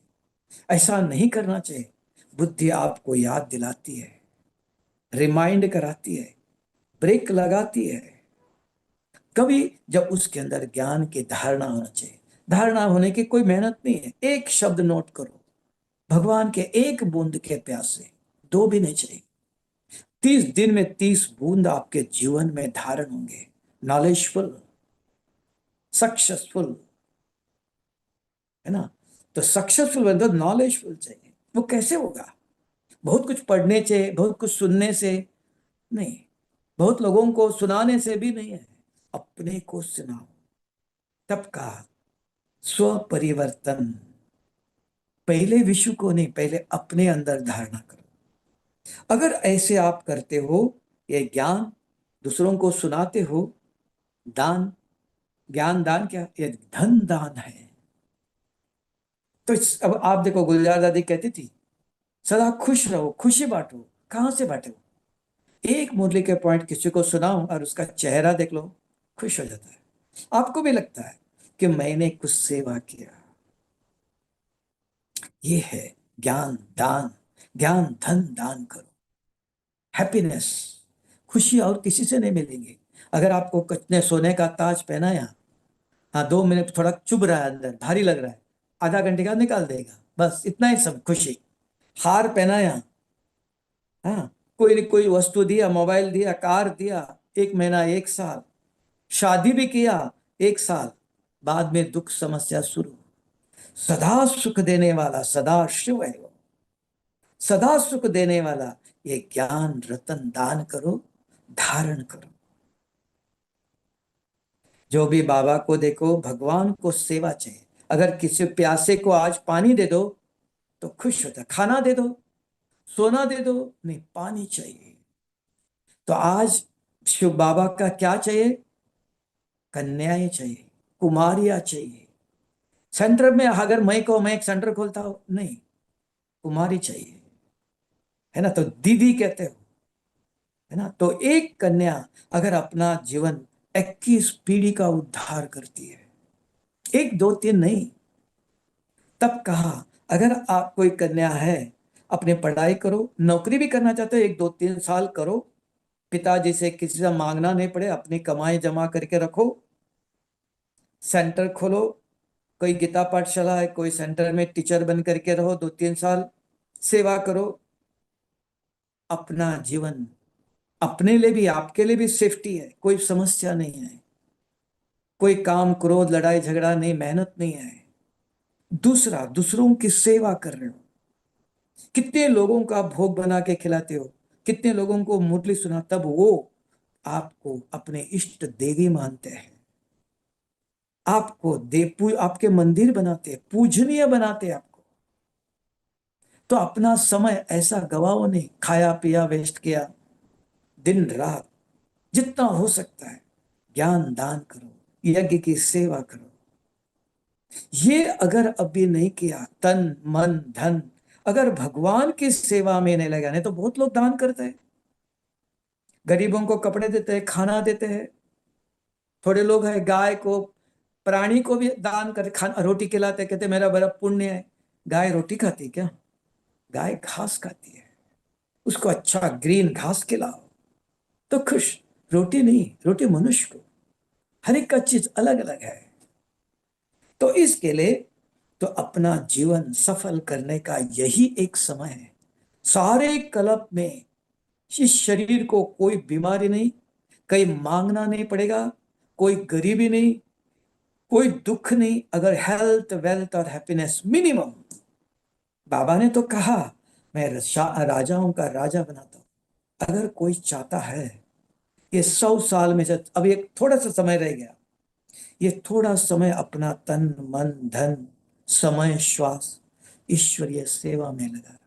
ऐसा नहीं करना चाहिए। बुद्धि आपको याद दिलाती है, रिमाइंड कराती है, ब्रेक लगाती है। कभी जब उसके अंदर ज्ञान की धारणा होना चाहिए। धारणा होने की कोई मेहनत नहीं है, एक शब्द नोट करो, भगवान के एक बूंद के प्यासे, दो भी नहीं चाहिए। 30 दिन में 30 बूंद आपके जीवन में धारण होंगे, नॉलेजफुल, सक्सेसफुल, है ना। तो सक्सेसफुल मतलब नॉलेजफुल चाहिए। वो कैसे होगा, बहुत कुछ पढ़ने से, बहुत कुछ सुनने से नहीं, बहुत लोगों को सुनाने से भी नहीं है, अपने को सुनाओ। तब का स्व परिवर्तन, पहले विश्व को नहीं, पहले अपने अंदर धारणा करो। अगर ऐसे आप करते हो, ये ज्ञान दूसरों को सुनाते हो, दान, ज्ञान दान क्या, ये धन दान है। तो अब आप देखो, गुलजार दादी कहती थी सदा खुश रहो, खुशी बांटो। कहां से बांटो, एक मुरली के पॉइंट किसी को सुनाओ और उसका चेहरा देख लो, खुश हो जाता है। आपको भी लगता है कि मैंने कुछ सेवा किया। ये है ज्ञान दान, ज्ञान धन दान करो। हैप्पीनेस, खुशी और किसी से नहीं मिलेंगी। अगर आपको कितने सोने का ताज पहनाया, हाँ 2 मिनट थोड़ा चुभ रहा है, अंदर भारी लग रहा है, आधा घंटे का निकाल देगा, बस इतना ही सब खुशी। हार पहनाया, हाँ कोई कोई वस्तु दिया, मोबाइल दिया, कार दिया, 1 महीना, 1 साल, शादी भी किया, 1 साल, बाद में दुख समस्या शुरू। सदा सुख देने वाला सदा शिव है वो, सदा सुख देने वाला। ये ज्ञान रतन दान करो, धारण करो। जो भी बाबा को देखो, भगवान को सेवा चाहिए। अगर किसी प्यासे को आज पानी दे दो तो खुश होता है, खाना दे दो, सोना दे दो, नहीं पानी चाहिए। तो आज शिव बाबा का क्या चाहिए, कन्याएं चाहिए, कुमारियां चाहिए। सेंटर में अगर मैं एक सेंटर खोलता हूं, नहीं, कुमारी चाहिए, है ना। तो दीदी कहते हो, है ना। तो एक कन्या अगर अपना जीवन 21 पीढ़ी का उद्धार करती है, एक दो तीन नहीं। तब कहा अगर आप कोई कन्या है, अपनी पढ़ाई करो, नौकरी भी करना चाहते हो 1 2 3 साल करो, पिताजी से किसी से मांगना नहीं पड़े, अपनी कमाई जमा करके रखो, सेंटर खोलो, कोई गीता पाठशाला है, कोई सेंटर में टीचर बन करके रहो, 2 3 साल सेवा करो। अपना जीवन, अपने लिए भी आपके लिए भी सेफ्टी है, कोई समस्या नहीं है, कोई काम क्रोध लड़ाई झगड़ा नहीं, मेहनत नहीं है। दूसरा, दूसरों की सेवा कर रहे हो, कितने लोगों का भोग बना के खिलाते हो, कितने लोगों को मुरली सुना, तब वो आपको अपने इष्ट देवी मानते हैं, आपको आपके मंदिर बनाते हैं, पूजनीय बनाते हैं आपको। तो अपना समय ऐसा गवाओ नहीं, खाया पिया वेस्ट किया, दिन रात जितना हो सकता है ज्ञान दान करो, यज्ञ की सेवा करो। ये अगर अभी नहीं किया, तन मन धन अगर भगवान की सेवा में नहीं लगाने, तो बहुत लोग दान करते हैं, गरीबों को कपड़े देते हैं, खाना देते हैं, थोड़े लोग हैं गाय को, प्राणी को भी दान कर खाना रोटी खिलाते, कहते मेरा बड़ा पुण्य है। गाय रोटी खाती क्या? गाय घास खाती है, उसको अच्छा ग्रीन घास खिलाओ तो खुश। रोटी नहीं, रोटी मनुष्य को, हर एक का चीज अलग अलग है। तो इसके लिए तो अपना जीवन सफल करने का यही एक समय है। सारे कल्प में इस शरीर को कोई बीमारी नहीं, कहीं मांगना नहीं पड़ेगा, कोई गरीबी नहीं, कोई दुख नहीं। अगर हेल्थ वेल्थ और हैप्पीनेस मिनिमम, बाबा ने तो कहा मैं राजाओं का राजा बनाता हूं। अगर कोई चाहता है ये 100 साल में से अब एक थोड़ा सा समय रह गया, ये थोड़ा समय अपना तन मन धन समय श्वास ईश्वरीय सेवा में लगा।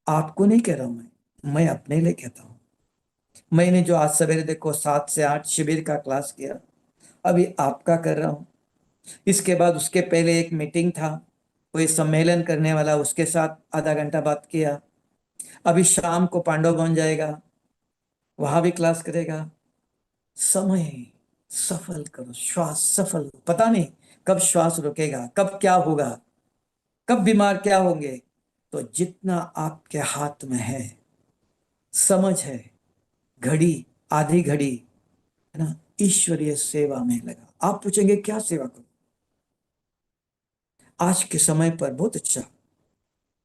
आपको नहीं कह रहा हूं, मैं अपने लिए कहता हूं। मैंने जो आज सवेरे देखो 7 से 8 शिविर का क्लास किया, अभी आपका कर रहा हूं। इसके बाद उसके पहले एक मीटिंग था, कोई सम्मेलन करने वाला, उसके साथ आधा घंटा बात किया। अभी शाम को पांडव भवन जाएगा, वहां भी क्लास करेगा। समय सफल करो, श्वास सफल, पता नहीं कब श्वास रुकेगा, कब क्या होगा, कब बीमार क्या होंगे। तो जितना आपके हाथ में है, समझ है, घड़ी आधी घड़ी है ना, ईश्वरीय सेवा में लगा। आप पूछेंगे क्या सेवा करो? आज के समय पर बहुत अच्छा,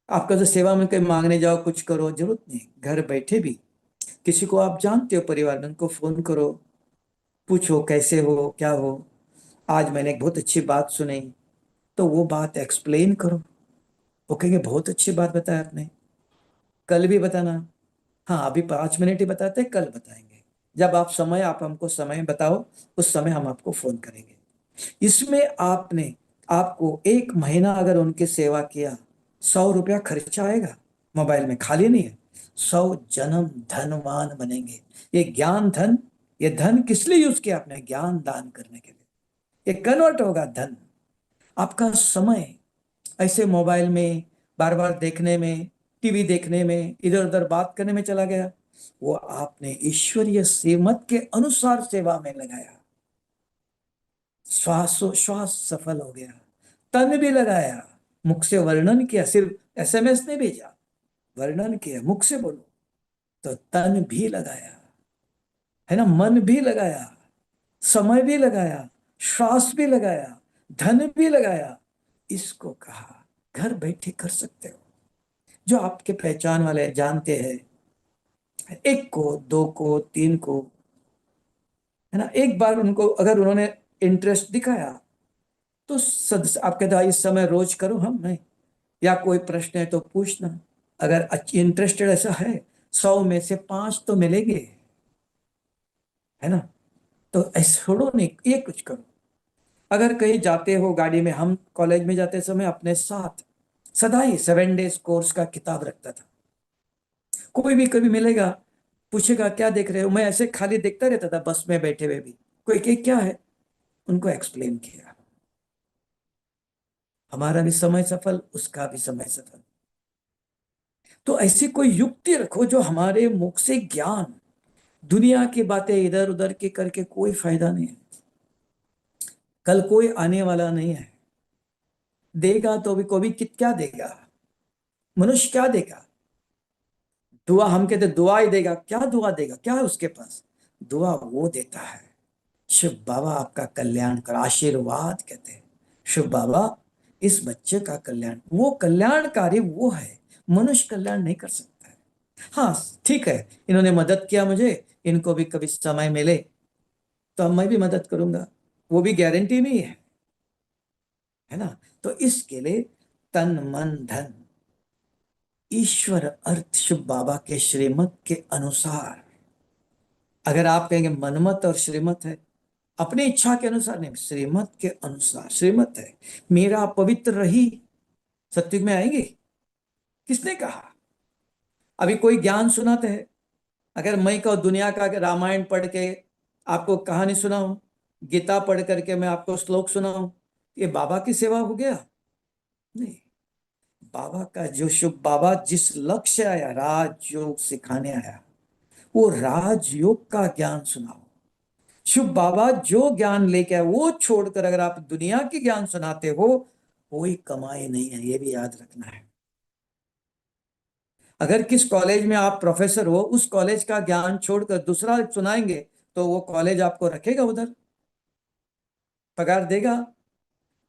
आपका तो सेवा में कहीं मांगने जाओ कुछ करो, जरूरत नहीं। घर बैठे भी किसी को आप जानते हो परिवार में, उनको फोन करो, पूछो कैसे हो क्या हो, आज मैंने एक बहुत अच्छी बात सुनी, तो वो बात एक्सप्लेन करो। वो कहेंगे बहुत अच्छी बात बताया आपने, कल भी बताना। हाँ अभी 5 मिनट ही बताते हैं, कल बताएंगे। जब आप समय, आप हमको समय बताओ, उस समय हम आपको फोन करेंगे। इसमें आपने, आपको 1 महीना अगर उनकी सेवा किया, 100 रुपया खर्चा आएगा, मोबाइल में खाली नहीं है। 100 जन्म धनवान बनेंगे। ये ज्ञान धन, ये धन किस लिए यूज किया आपने? ज्ञान दान करने के लिए। ये कन्वर्ट होगा धन। आपका समय ऐसे मोबाइल में बार बार देखने में, टीवी देखने में, इधर उधर बात करने में चला गया, वो आपने ईश्वरीय सेमत के अनुसार सेवा में लगाया। श्वासोश्वास सफल हो गया, तन भी लगाया, मुख से वर्णन किया, सिर्फ एसएमएस नहीं भेजा, वर्णन किया, मुख से बोलो, तो तन भी लगाया, है ना, मन भी लगाया, समय भी लगाया, श्वास भी लगाया, धन भी लगाया। इसको कहा घर बैठे कर सकते हो। जो आपके पहचान वाले जानते हैं, एक को, दो को, तीन को, है ना, एक बार उनको अगर उन्होंने इंटरेस्ट दिखाया तो सदस्य आप कहते हैं इस समय रोज करो, हम नहीं, या कोई प्रश्न है तो पूछना। अगर अच्छी इंटरेस्टेड ऐसा है, 100 में से 5 तो मिलेंगे, है ना। तो ऐसे छोड़ो नहीं, ये कुछ करो। अगर कहीं जाते हो गाड़ी में, हम कॉलेज में जाते समय अपने साथ सदा ही 7 डेज कोर्स का किताब रखता था। कोई भी कभी मिलेगा, पूछेगा क्या देख रहे हो, मैं ऐसे खाली देखता रहता था बस में बैठे हुए भी, कोई के क्या है, उनको एक्सप्लेन किया। हमारा भी समय सफल, उसका भी समय सफल। तो ऐसी कोई युक्ति रखो जो हमारे मुख से ज्ञान, दुनिया की बातें इधर उधर की करके कोई फायदा नहीं है। कल कोई आने वाला नहीं है, देगा तो भी कोई क्या देगा, मनुष्य क्या देगा? दुआ, हम कहते दुआ ही देगा, क्या दुआ देगा, क्या है उसके पास? दुआ वो देता है, शिव बाबा आपका कल्याण कर, आशीर्वाद कहते हैं। शिव बाबा इस बच्चे का कल्याण, वो कल्याणकारी वो है, मनुष्य कल्याण नहीं कर सकता है। हाँ ठीक है, इन्होंने मदद किया मुझे, इनको भी कभी समय मिले तो मैं भी मदद करूंगा, वो भी गारंटी नहीं है ना। तो इसके लिए तन मन धन ईश्वर अर्थ शिव बाबा के श्रीमत के अनुसार। अगर आप कहेंगे मनमत और श्रीमत है, अपनी इच्छा के अनुसार नहीं, श्रीमत के अनुसार। श्रीमत है मेरा पवित्र रही, सत्युग में आएंगे, किसने कहा? अभी कोई ज्ञान सुनाते हैं, अगर मैं कहूँ दुनिया का रामायण पढ़ के आपको कहानी सुनाऊं, गीता पढ़ करके मैं आपको श्लोक सुनाऊं, ये बाबा की सेवा हो गया? नहीं। बाबा का जो शुभ, बाबा जिस लक्ष्य आया, राजयोग सिखाने आया, वो राजयोग का ज्ञान सुनाओ। शुभ बाबा जो ज्ञान लेके आए वो छोड़कर अगर आप दुनिया की ज्ञान सुनाते हो, कोई कमाई नहीं है, ये भी याद रखना है। अगर किस कॉलेज में आप प्रोफेसर हो, उस कॉलेज का ज्ञान छोड़कर दूसरा सुनाएंगे, तो वो कॉलेज आपको रखेगा उधर, पगार देगा?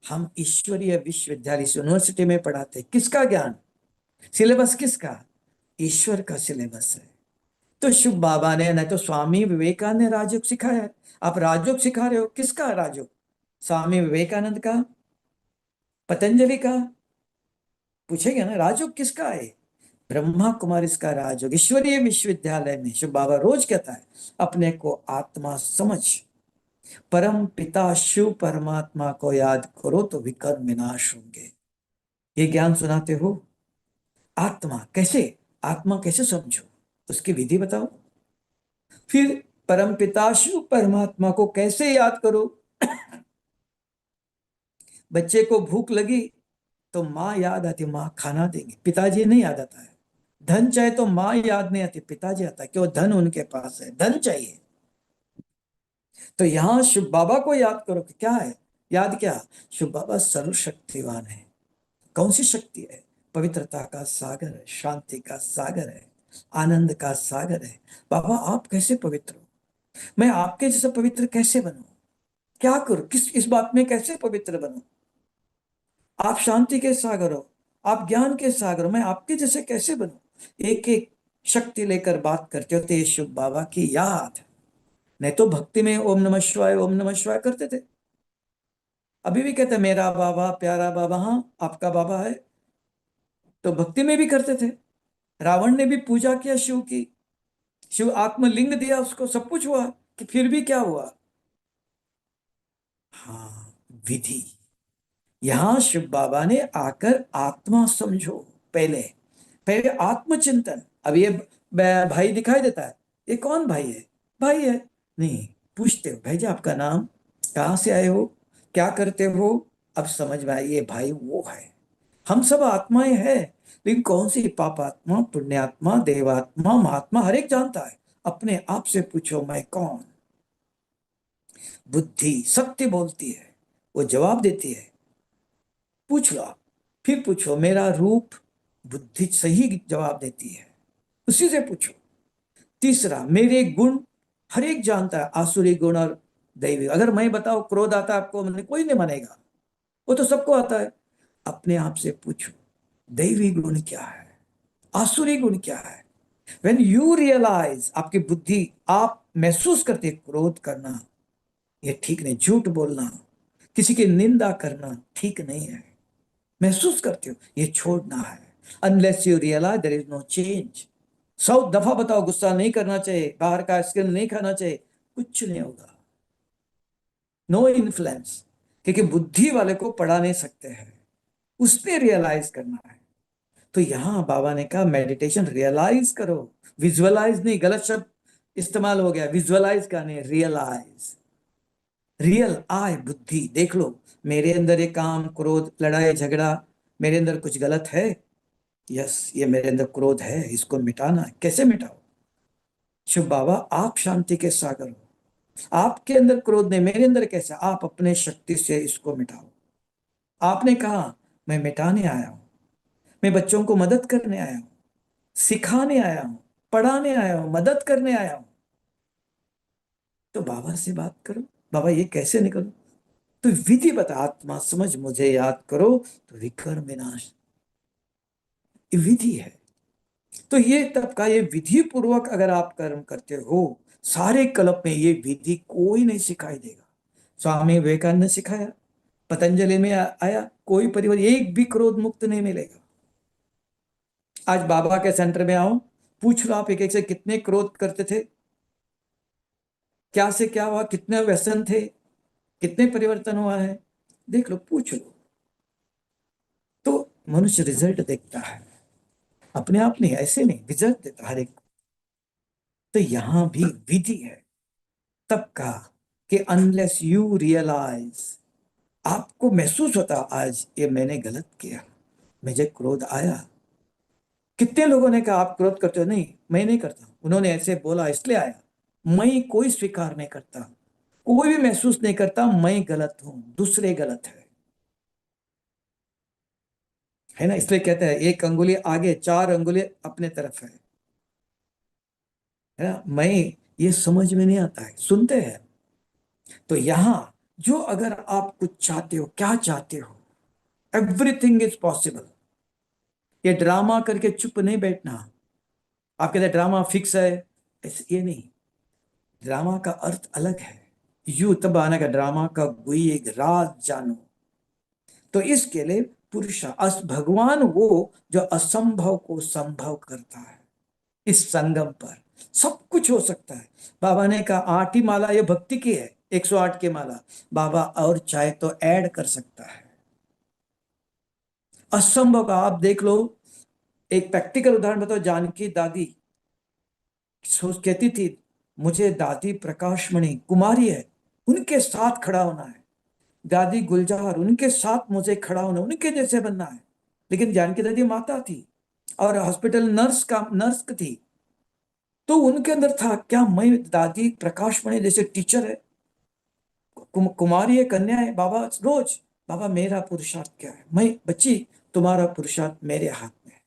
हम ईश्वरीय विश्वविद्यालय यूनिवर्सिटी में पढ़ाते, किसका ज्ञान? सिलेबस किसका? ईश्वर का सिलेबस है। तो शुभ बाबा ने, नहीं तो स्वामी विवेकानंद ने राजयोग सिखाया है। आप राजयोग सिखा रहे हो, किसका राजयोग? स्वामी विवेकानंद का, पतंजलि का? पूछेंगे ना, राजयोग किसका है? ब्रह्मा कुमारी इसका राजयोग ईश्वरीय विश्वविद्यालय में। शुभ बाबा रोज कहता है, अपने को आत्मा समझ, परम पिता शिव परमात्मा को याद करो तो विकर्म विनाश होंगे। ये ज्ञान सुनाते हो। आत्मा कैसे, आत्मा कैसे समझो, उसकी विधि बताओ। फिर परम पिता शिव परमात्मा को कैसे याद करो? बच्चे को भूख लगी तो माँ याद आती, माँ खाना देंगे, पिताजी नहीं याद आता है। धन चाहे तो माँ याद नहीं आती, पिताजी आता है, क्यों? धन उनके पास है, धन चाहिए। तो यहां शिव बाबा को याद करो कि क्या है, याद क्या? शिव बाबा सर्वशक्तिवान है। कौन सी शक्ति है? पवित्रता का सागर है, शांति का सागर है, आनंद का सागर है। बाबा आप कैसे पवित्र हो, मैं आपके जैसा पवित्र कैसे बनूं? क्या करूं, किस इस बात में कैसे पवित्र बनूं? आप शांति के सागर हो, आप ज्ञान के सागर हो, मैं आपके जैसे कैसे बनूं? एक एक शक्ति लेकर बात करते होते ये शिव बाबा की याद। नहीं तो भक्ति में ओम नमः शिवाय ओम नमः शिवाय करते थे, अभी भी कहते मेरा बाबा प्यारा बाबा, हाँ आपका बाबा है, तो भक्ति में भी करते थे। रावण ने भी पूजा किया शिव की, शिव आत्मलिंग दिया उसको, सब कुछ हुआ, कि फिर भी क्या हुआ? हाँ, विधि। यहां शिव बाबा ने आकर आत्मा समझो, पहले पहले आत्मचिंतन। अब ये भाई दिखाई देता है, ये कौन भाई है? भाई है नहीं, पूछते हो भाई जी आपका नाम, कहाँ से आए हो, क्या करते हो? अब समझ में आई, ये भाई वो है। हम सब आत्माएं हैं, लेकिन कौन सी? पापात्मा, पुण्यात्मा, देवात्मा, महात्मा, हर एक जानता है। अपने आप से पूछो मैं कौन? बुद्धि सत्य बोलती है, वो जवाब देती है। पूछ लो, फिर पूछो मेरा रूप, बुद्धि सही जवाब देती है, उसी से पूछो। तीसरा, मेरे गुण, हर एक जानता है, आसुरी गुण और दैवी। अगर मैं बताओ क्रोध आता है आपको, मैंने कोई नहीं मानेगा, वो तो सबको आता है। अपने आप से पूछो दैवी गुण क्या है, आसुरी गुण क्या है? व्हेन यू रियलाइज, आपकी बुद्धि, आप महसूस करते क्रोध करना ये ठीक नहीं, झूठ बोलना, किसी की निंदा करना ठीक नहीं है, महसूस करते हो, ये छोड़ना है। Unless you realise there is no change. 100 दफा बताओ गुस्सा नहीं करना चाहिए, बाहर का आइसक्रीम नहीं खाना चाहिए, कुछ नहीं होगा, नो इन्फ्लुएंस, क्योंकि बुद्धि वाले को पढ़ा नहीं सकते हैं, उसने रियलाइज करना है। तो यहां बाबा ने कहा मेडिटेशन रियलाइज करो, विजुअलाइज नहीं, गलत शब्द इस्तेमाल हो गया, विजुअलाइज का नहीं, रियलाइज। रियल आए, बुद्धि देख लो, मेरे अंदर ये काम क्रोध लड़ाई झगड़ा, मेरे अंदर कुछ गलत है, यस ये मेरे अंदर क्रोध है, इसको मिटाना है। कैसे मिटाओ? शिव बाबा आप शांति के सागर हो, आपके अंदर क्रोध नहीं, मेरे अंदर कैसे? आप अपने शक्ति से इसको मिटाओ। आपने कहा मैं मिटाने आया हूं, मैं बच्चों को मदद करने आया हूं, सिखाने आया हूं, पढ़ाने आया हूं, मदद करने आया हूं। तो बाबा से बात करो, बाबा ये कैसे निकलो? तो विधि बता, आत्मा समझ, मुझे याद करो तो विकर्म विनाश, ये विधि है। तो ये तब का, ये विधि पूर्वक अगर आप कर्म करते हो, सारे कल्प में ये विधि कोई नहीं सिखाई देगा। स्वामी विवेकानंद ने सिखाया, पतंजलि में आया, कोई परिवार एक भी क्रोध मुक्त नहीं मिलेगा। आज बाबा के सेंटर में आओ, पूछ लो आप एक एक से कितने क्रोध करते थे, क्या से क्या हुआ, कितने व्यसन थे, कितने परिवर्तन हुआ है, देख लो, पूछ लो। तो मनुष्य रिजल्ट देखता है, अपने आप नहीं, ऐसे नहीं, रिजल्ट देता हर एक। तो यहां भी विधि है तब का, कि अनलेस यू रियलाइज, आपको महसूस होता आज ये मैंने गलत किया, मुझे क्रोध आया। कितने लोगों ने कहा आप क्रोध करते हो, नहीं मैं नहीं करता, उन्होंने ऐसे बोला इसलिए आया, मैं कोई स्वीकार नहीं करता। कोई भी महसूस नहीं करता मैं गलत हूं, दूसरे गलत है ना। इसलिए कहते हैं एक अंगुली आगे, चार अंगुली अपने तरफ है ना। मैं, ये समझ में नहीं आता है, सुनते हैं। तो यहां जो अगर आप कुछ चाहते हो, क्या चाहते हो, एवरीथिंग इज पॉसिबल। ये ड्रामा करके चुप नहीं बैठना। आप कहते हैं ड्रामा फिक्स है, ये नहीं। ड्रामा का अर्थ अलग है। यू तब आने का ड्रामा का कोई एक राज जानो। तो इसके लिए भगवान वो जो असंभव को संभव करता है। इस संगम पर सब कुछ हो सकता है। बाबा ने कहा 8 ही माला ये भक्ति की है, 108 की माला। बाबा और चाहे तो ऐड कर सकता है। असंभव का आप देख लो। एक प्रैक्टिकल उदाहरण बताओ। जानकी दादी सोच कहती थी मुझे दादी प्रकाशमणि कुमारी है, उनके साथ खड़ा होना है। दादी गुलजार उनके साथ मुझे खड़ा होना, उनके जैसे बनना है। लेकिन जानकी दादी माता थी और हॉस्पिटल नर्स थी। तो उनके अंदर था क्या मैं दादी प्रकाशमणि जैसे टीचर है, कुमारी है, कन्या है। बाबा रोज, बाबा मेरा पुरुषार्थ क्या है, मैं बच्ची तुम्हारा पुरुषार्थ मेरे हाथ में है,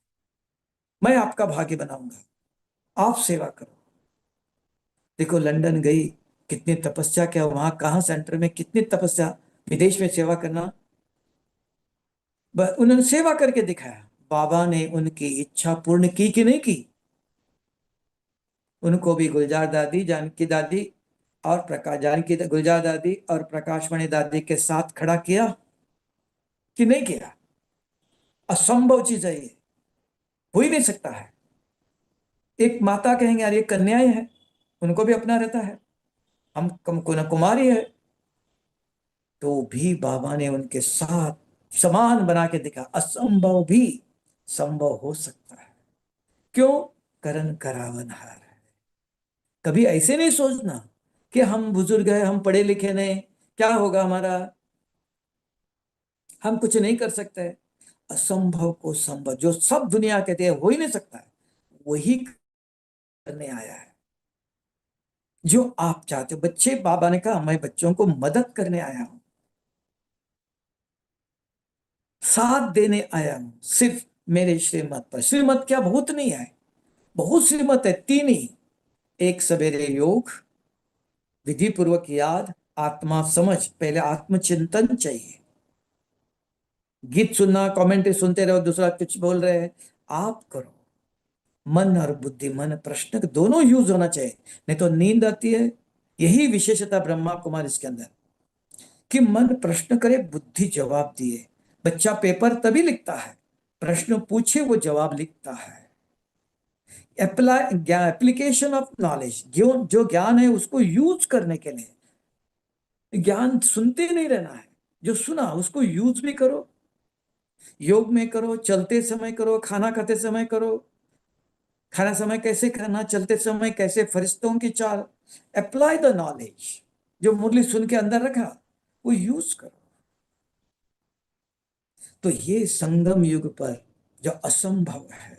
मैं आपका भाग्य बनाऊंगा, आप सेवा करो। देखो लंदन गई, कितनी तपस्या किया वहां, कहाँ सेंटर में कितनी तपस्या, विदेश में सेवा करना। उन्होंने सेवा करके दिखाया। बाबा ने उनकी इच्छा पूर्ण की कि नहीं की। उनको भी गुलजार दादी, जानकी दादी और प्रकाश, जानकी गुलजार दादी और प्रकाशमणि दादी के साथ खड़ा किया कि नहीं किया। असंभव चीज है ये, हो ही नहीं सकता है। एक माता कहेंगे यार ये कन्याएं हैं, उनको भी अपना रहता है, हम कम कुमारी है। तो भी बाबा ने उनके साथ समान बना के दिखा, असंभव भी संभव हो सकता है। क्यों? करण करावनहार है। कभी ऐसे नहीं सोचना कि हम बुजुर्ग हैं, हम पढ़े लिखे नहीं, क्या होगा हमारा, हम कुछ नहीं कर सकते। असंभव को संभव, जो सब दुनिया कहते हैं हो ही नहीं सकता है, वही करने आया है जो आप चाहते हो। बच्चे, बाबा ने कहा मैं बच्चों को मदद करने आया हूं, साथ देने आया हूं, सिर्फ मेरे श्रीमत पर। श्रीमत क्या बहुत नहीं है, बहुत श्रीमत है, 3 ही। एक सवेरे योग, विधि पूर्वक याद, आत्मा समझ। पहले आत्मचिंतन चाहिए। गीत सुनना, कमेंट्री सुनते रहो, दूसरा कुछ बोल रहे हैं, आप करो। मन और बुद्धि, मन प्रश्न दोनों यूज होना चाहिए, नहीं तो नींद आती है। यही विशेषता ब्रह्मा कुमार इसके अंदर, कि मन प्रश्न करे, बुद्धि जवाब दिए। बच्चा पेपर तभी लिखता है, प्रश्न पूछे वो जवाब लिखता है। एप्लीकेशन ऑफ नॉलेज, जो ज्ञान है उसको यूज करने के लिए। ज्ञान सुनते नहीं रहना है, जो सुना उसको यूज भी करो। योग में करो, चलते समय करो, खाना खाते समय करो। खाना समय कैसे खाना, चलते समय कैसे, फरिश्तों की चाल। अप्लाई द नॉलेज, जो मुरली सुन के अंदर रखा वो यूज करो। तो ये संगम युग पर जो असंभव है,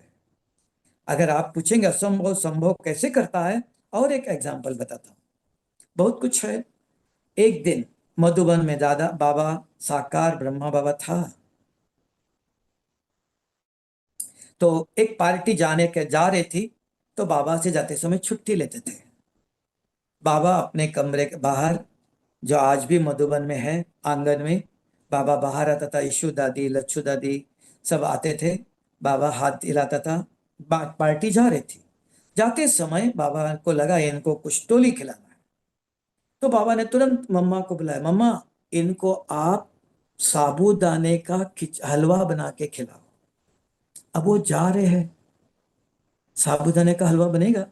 अगर आप पूछेंगे असंभव संभव कैसे करता है, और एक एग्जांपल बताता हूं। बहुत कुछ है। एक दिन मधुबन में दादा बाबा साकार ब्रह्मा बाबा था। तो एक पार्टी जाने के जा रही थी, तो बाबा से जाते समय छुट्टी लेते थे। बाबा अपने कमरे के बाहर, जो आज भी मधुबन में है, आंगन में बाबा बाहर आता था। यशु दादी, लच्छू दादी सब आते थे, बाबा हाथ हिलाता था। पार्टी जा रही थी। जाते समय बाबा को लगा इनको कुछ टोली खिलाना है। तो बाबा ने तुरंत मम्मा को बुलाया, मम्मा इनको आप साबूदाने का हलवा बना के खिलाओ। अब वो जा रहे हैं, साबूदाने का हलवा बनेगा,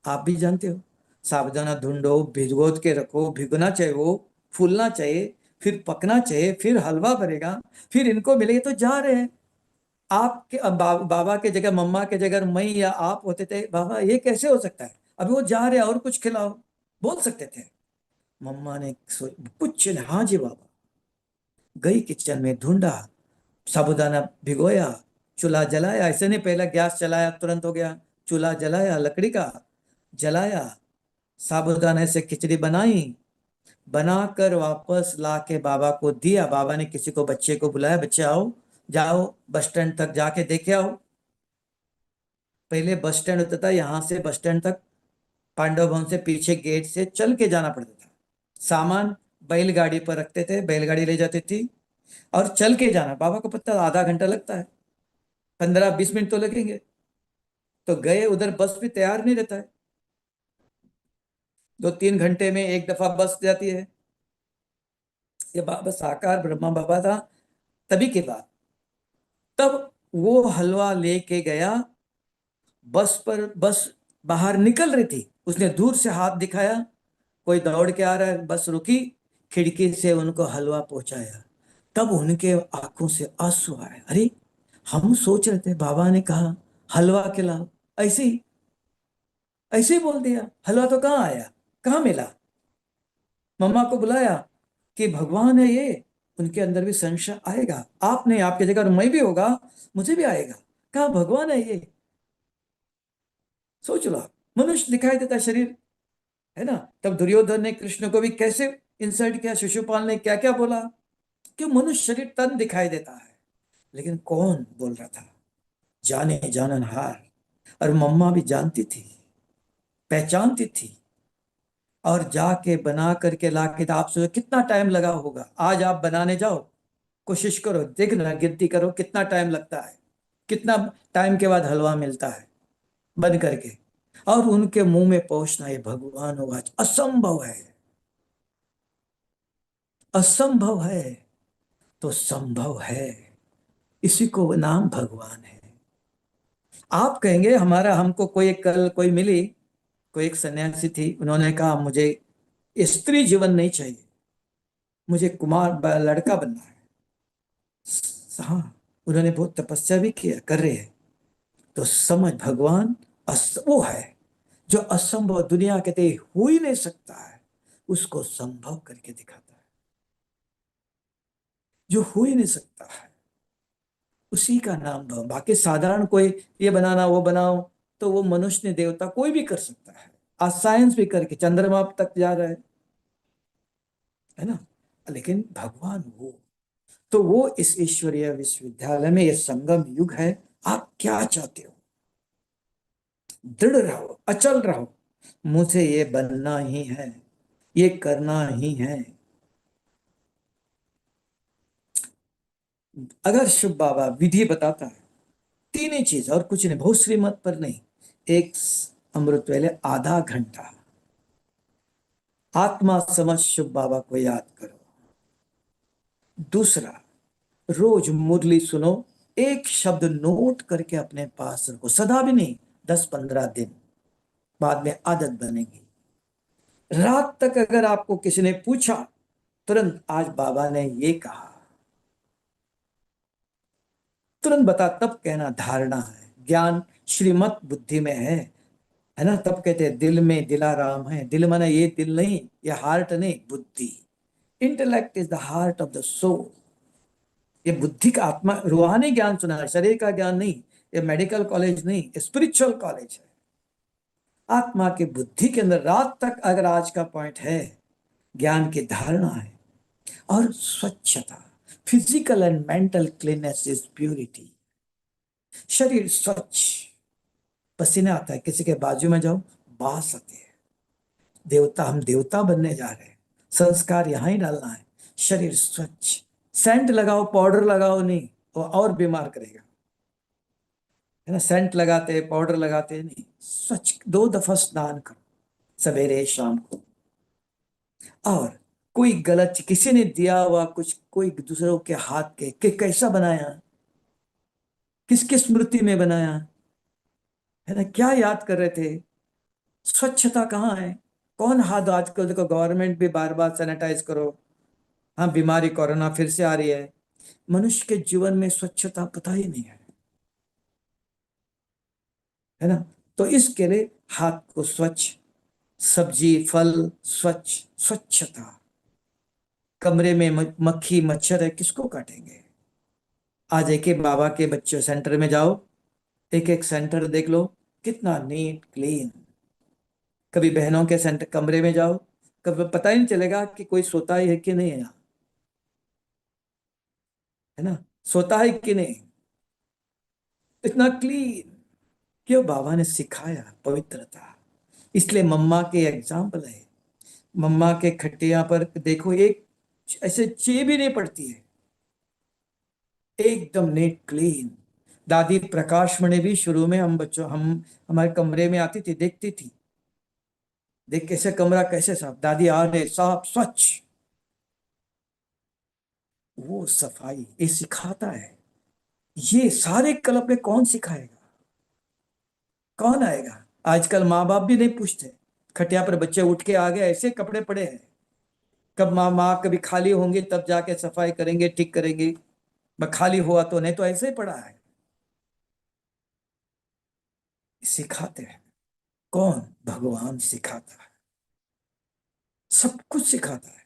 आप भी जानते हो। साबूदाना ढूंढो, भिगो के रखो, भिगोना चाहिए, वो फूलना चाहिए, फिर पकना चाहिए, फिर हलवा बनेगा, फिर इनको मिलेगा। तो जा रहे हैं। आपके बाबा के जगह, मम्मा के जगह मैं या आप होते थे, बाबा ये कैसे हो सकता है, अभी वो जा रहे हैं और कुछ खिलाओ, बोल सकते थे। मम्मा ने कुछ नहीं, हाँ जी बाबा। गई किचन में, ढूंढा, साबूदाना भिगोया, चूल्हा जलाया। ऐसे नहीं पहले गैस चलाया तुरंत हो गया, चूल्हा जलाया, लकड़ी का जलाया, साबूदाने से खिचड़ी बनाई, बनाकर वापस ला के बाबा को दिया। बाबा ने किसी को, बच्चे को बुलाया, बच्चे आओ, जाओ बस स्टैंड तक जाके देखे आओ। पहले बस स्टैंड होता था, यहां से बस स्टैंड तक पांडव भवन से पीछे गेट से चल के जाना पड़ता था। सामान बैलगाड़ी पर रखते थे, बैलगाड़ी ले जाती थी और चल के जाना। बाबा को पता आधा घंटा लगता है, 15-20 मिनट तो लगेंगे। तो गए उधर, बस भी तैयार नहीं रहता है, 2-3 घंटे में एक दफा बस जाती है। ये बाबा साकार ब्रह्मा बाबा था तभी के बाद। तब वो हलवा लेके गया बस पर। बस बाहर निकल रही थी, उसने दूर से हाथ दिखाया, कोई दौड़ के आ रहा है, बस रुकी, खिड़की से उनको हलवा पहुंचाया। तब उनके आंखों से आंसू आए। अरे, हम सोच रहे थे बाबा ने कहा हलवा खिलाओ, ऐसे ही ऐसे ही बोल दिया, हलवा तो कहाँ आया, कहाँ मिला। मम्मा को बुलाया कि भगवान है ये, उनके अंदर भी संशय आएगा। आप नहीं, आपकी जगह मैं भी होगा, मुझे भी आएगा। कहा भगवान है ये, सोच लो आप, मनुष्य दिखाई देता शरीर, है ना। तब दुर्योधन ने कृष्ण को भी कैसे इंसल्ट किया, शिशुपाल ने क्या क्या बोला, कि मनुष्य शरीर तन दिखाई देता है। लेकिन कौन बोल रहा था, जाने जाननहार। और मम्मा भी जानती थी, पहचानती थी। और जाके बना करके ला के, आप सोचो कितना टाइम लगा होगा। आज आप बनाने जाओ, कोशिश करो, देखना, गिनती करो कितना टाइम लगता है, कितना टाइम के बाद हलवा मिलता है बन करके, और उनके मुंह में पहुंचना। ये भगवान होगा, असंभव है। असंभव है तो संभव है, इसी को नाम भगवान है। आप कहेंगे हमारा, हमको कोई कल कोई मिली, कोई एक सन्यासी थी, उन्होंने कहा मुझे स्त्री जीवन नहीं चाहिए, मुझे लड़का बनना है। हाँ, उन्होंने बहुत तपस्या भी किया, कर रहे हैं। तो समझ, भगवान वो है जो असंभव, दुनिया कहते हो ही नहीं सकता है, उसको संभव करके दिखाता है। जो हो ही नहीं सकता है उसी का नाम भगवान। बाकी साधारण कोई ये बनाना वो बनाओ, तो वो मनुष्य ने, देवता कोई भी कर सकता है। आज साइंस भी करके चंद्रमा तक जा रहा है ना। लेकिन भगवान वो, तो वो इस ईश्वरीय विश्वविद्यालय में, ये संगम युग है। आप क्या चाहते हो, दृढ़ रहो, अचल रहो, मुझे ये बनना ही है, ये करना ही है। अगर शिव बाबा विधि बताता है, तीन ही चीज और कुछ नहीं, बहुत श्रीमत पर नहीं। एक, अमृत वेले आधा घंटा आत्मा समझ शिव बाबा को याद करो। दूसरा, रोज मुरली सुनो, एक शब्द नोट करके अपने पास रखो, सदा भी नहीं, 10-15 दिन, बाद में आदत बनेगी। रात तक अगर आपको किसी ने पूछा, तुरंत आज बाबा ने ये कहा, तुरंत बता, तब कहना धारणा है, ज्ञान श्रीमत बुद्धि में है ना। तब कहते हैं दिल में दिलाराम है। दिल माने ये दिल नहीं, ये हार्ट नहीं, बुद्धि। Intellect is the heart of the soul. ये बुद्धि का, आत्मा, रूहानी ज्ञान सुना है, शरीर का ज्ञान नहीं। ये मेडिकल कॉलेज नहीं, स्पिरिचुअल कॉलेज है। आत्मा के बुद्धि के अंदर रात तक, अगर आज का पॉइंट है, ज्ञान की धारणा है। और स्वच्छता, physical and mental cleanness is purity. शरीर स्वच्छ, पसीना आता है, किसी के बाजू में जाओ, बास आती है। देवता, हम देवता बनने जा रहे हैं, संस्कार यहां ही डालना है। शरीर स्वच्छ, सेंट लगाओ, पाउडर लगाओ नहीं, वो और बीमार करेगा, है ना। सेंट लगाते, पाउडर लगाते नहीं, स्वच्छ 2 दफा स्नान करो, सवेरे शाम को। और कोई गलत, किसी ने दिया हुआ कुछ, कोई दूसरों के हाथ के कैसा बनाया, किसकी स्मृति में बनाया, है ना, क्या याद कर रहे थे, स्वच्छता कहाँ है। कौन हाथ, आजकल देखो गवर्नमेंट भी बार बार सैनिटाइज करो। हाँ, बीमारी कोरोना फिर से आ रही है। मनुष्य के जीवन में स्वच्छता पता ही नहीं है ना। तो इसके लिए हाथ को स्वच्छ, सब्जी फल स्वच्छ, स्वच्छता। कमरे में मक्खी मच्छर है, किसको काटेंगे। आज एक एक बाबा के बच्चों सेंटर में जाओ, एक एक सेंटर देख लो, कितना नीट क्लीन। कभी बहनों के सेंटर कमरे में जाओ, कभी पता ही नहीं चलेगा कि कोई सोता है कि नहीं है यहाँ, है ना, सोता है कि नहीं। इतना क्लीन, क्यों? बाबा ने सिखाया पवित्रता। इसलिए मम्मा के एग्जाम्पल है, मम्मा के खटिया पर देखो, एक ऐसे ची भी नहीं पड़ती है, एकदम नीट क्लीन। दादी प्रकाश मणि भी शुरू में हम हमारे कमरे में आती थी, देखती थी, देख कैसे कमरा कैसे साफ, दादी आ रहे साफ स्वच्छ। वो सफाई ये सिखाता है। ये सारे कलप में कौन सिखाएगा, कौन आएगा? आजकल माँ बाप भी नहीं पूछते, खटिया पर बच्चे उठ के आ गए, ऐसे कपड़े पड़े हैं, कब माँ माँ कभी खाली होंगे तब जाके सफाई करेंगे, ठीक करेंगे, खाली हुआ तो, नहीं तो ऐसे ही पड़ा है। सिखाते हैं, कौन? भगवान सिखाता है, सब कुछ सिखाता है,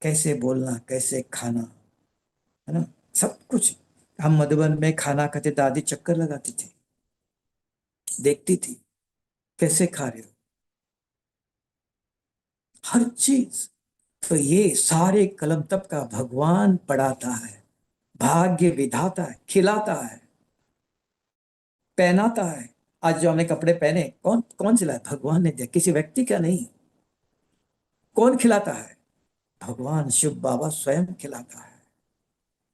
कैसे बोलना, कैसे खाना, है ना, सब कुछ। हम मधुबन में खाना खाते, दादी चक्कर लगाती थी, देखती थी कैसे खा रहे हो, हर चीज। तो ये सारे कलम तब का भगवान पढ़ाता है, भाग्य विधाता है, खिलाता है, पहनाता है। आज जो हमने कपड़े पहने, कौन कौन सिलाया? भगवान ने दिया, किसी व्यक्ति का नहीं। कौन खिलाता है? भगवान शिव बाबा स्वयं खिलाता है।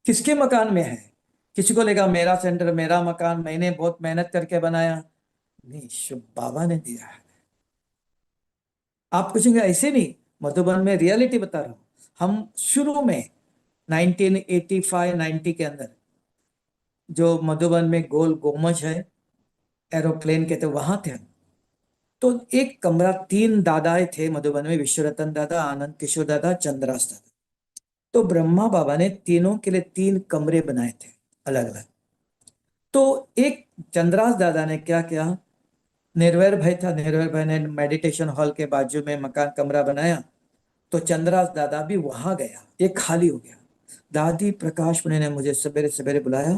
किसके मकान में है? किसी को लेगा मेरा सेंटर, मेरा मकान, मैंने बहुत मेहनत करके बनाया, नहीं, शिव बाबा ने दिया है। आप पूछेंगे ऐसे नहीं, मधुबन में रियलिटी बता रहा हूं। हम शुरू में 1985-90 के अंदर, जो मधुबन में गोल गोमज है, एरोप्लेन के, तो वहां थे हम। तो एक कमरा, तीन दादाएं थे मधुबन में, विश्वरतन दादा, आनंद किशोर दादा, चंद्रास दादा। तो ब्रह्मा बाबा ने तीनों के लिए तीन कमरे बनाए थे, अलग अलग। तो एक चंद्रास दादा ने क्या किया, निर्वैर भाई था, निर्वैर भाई ने मेडिटेशन हॉल के बाजू में मकान कमरा बनाया। तो चंद्रास दादा भी वहां गया, ये खाली हो गया। दादी प्रकाश मणि ने मुझे सवेरे सवेरे बुलाया,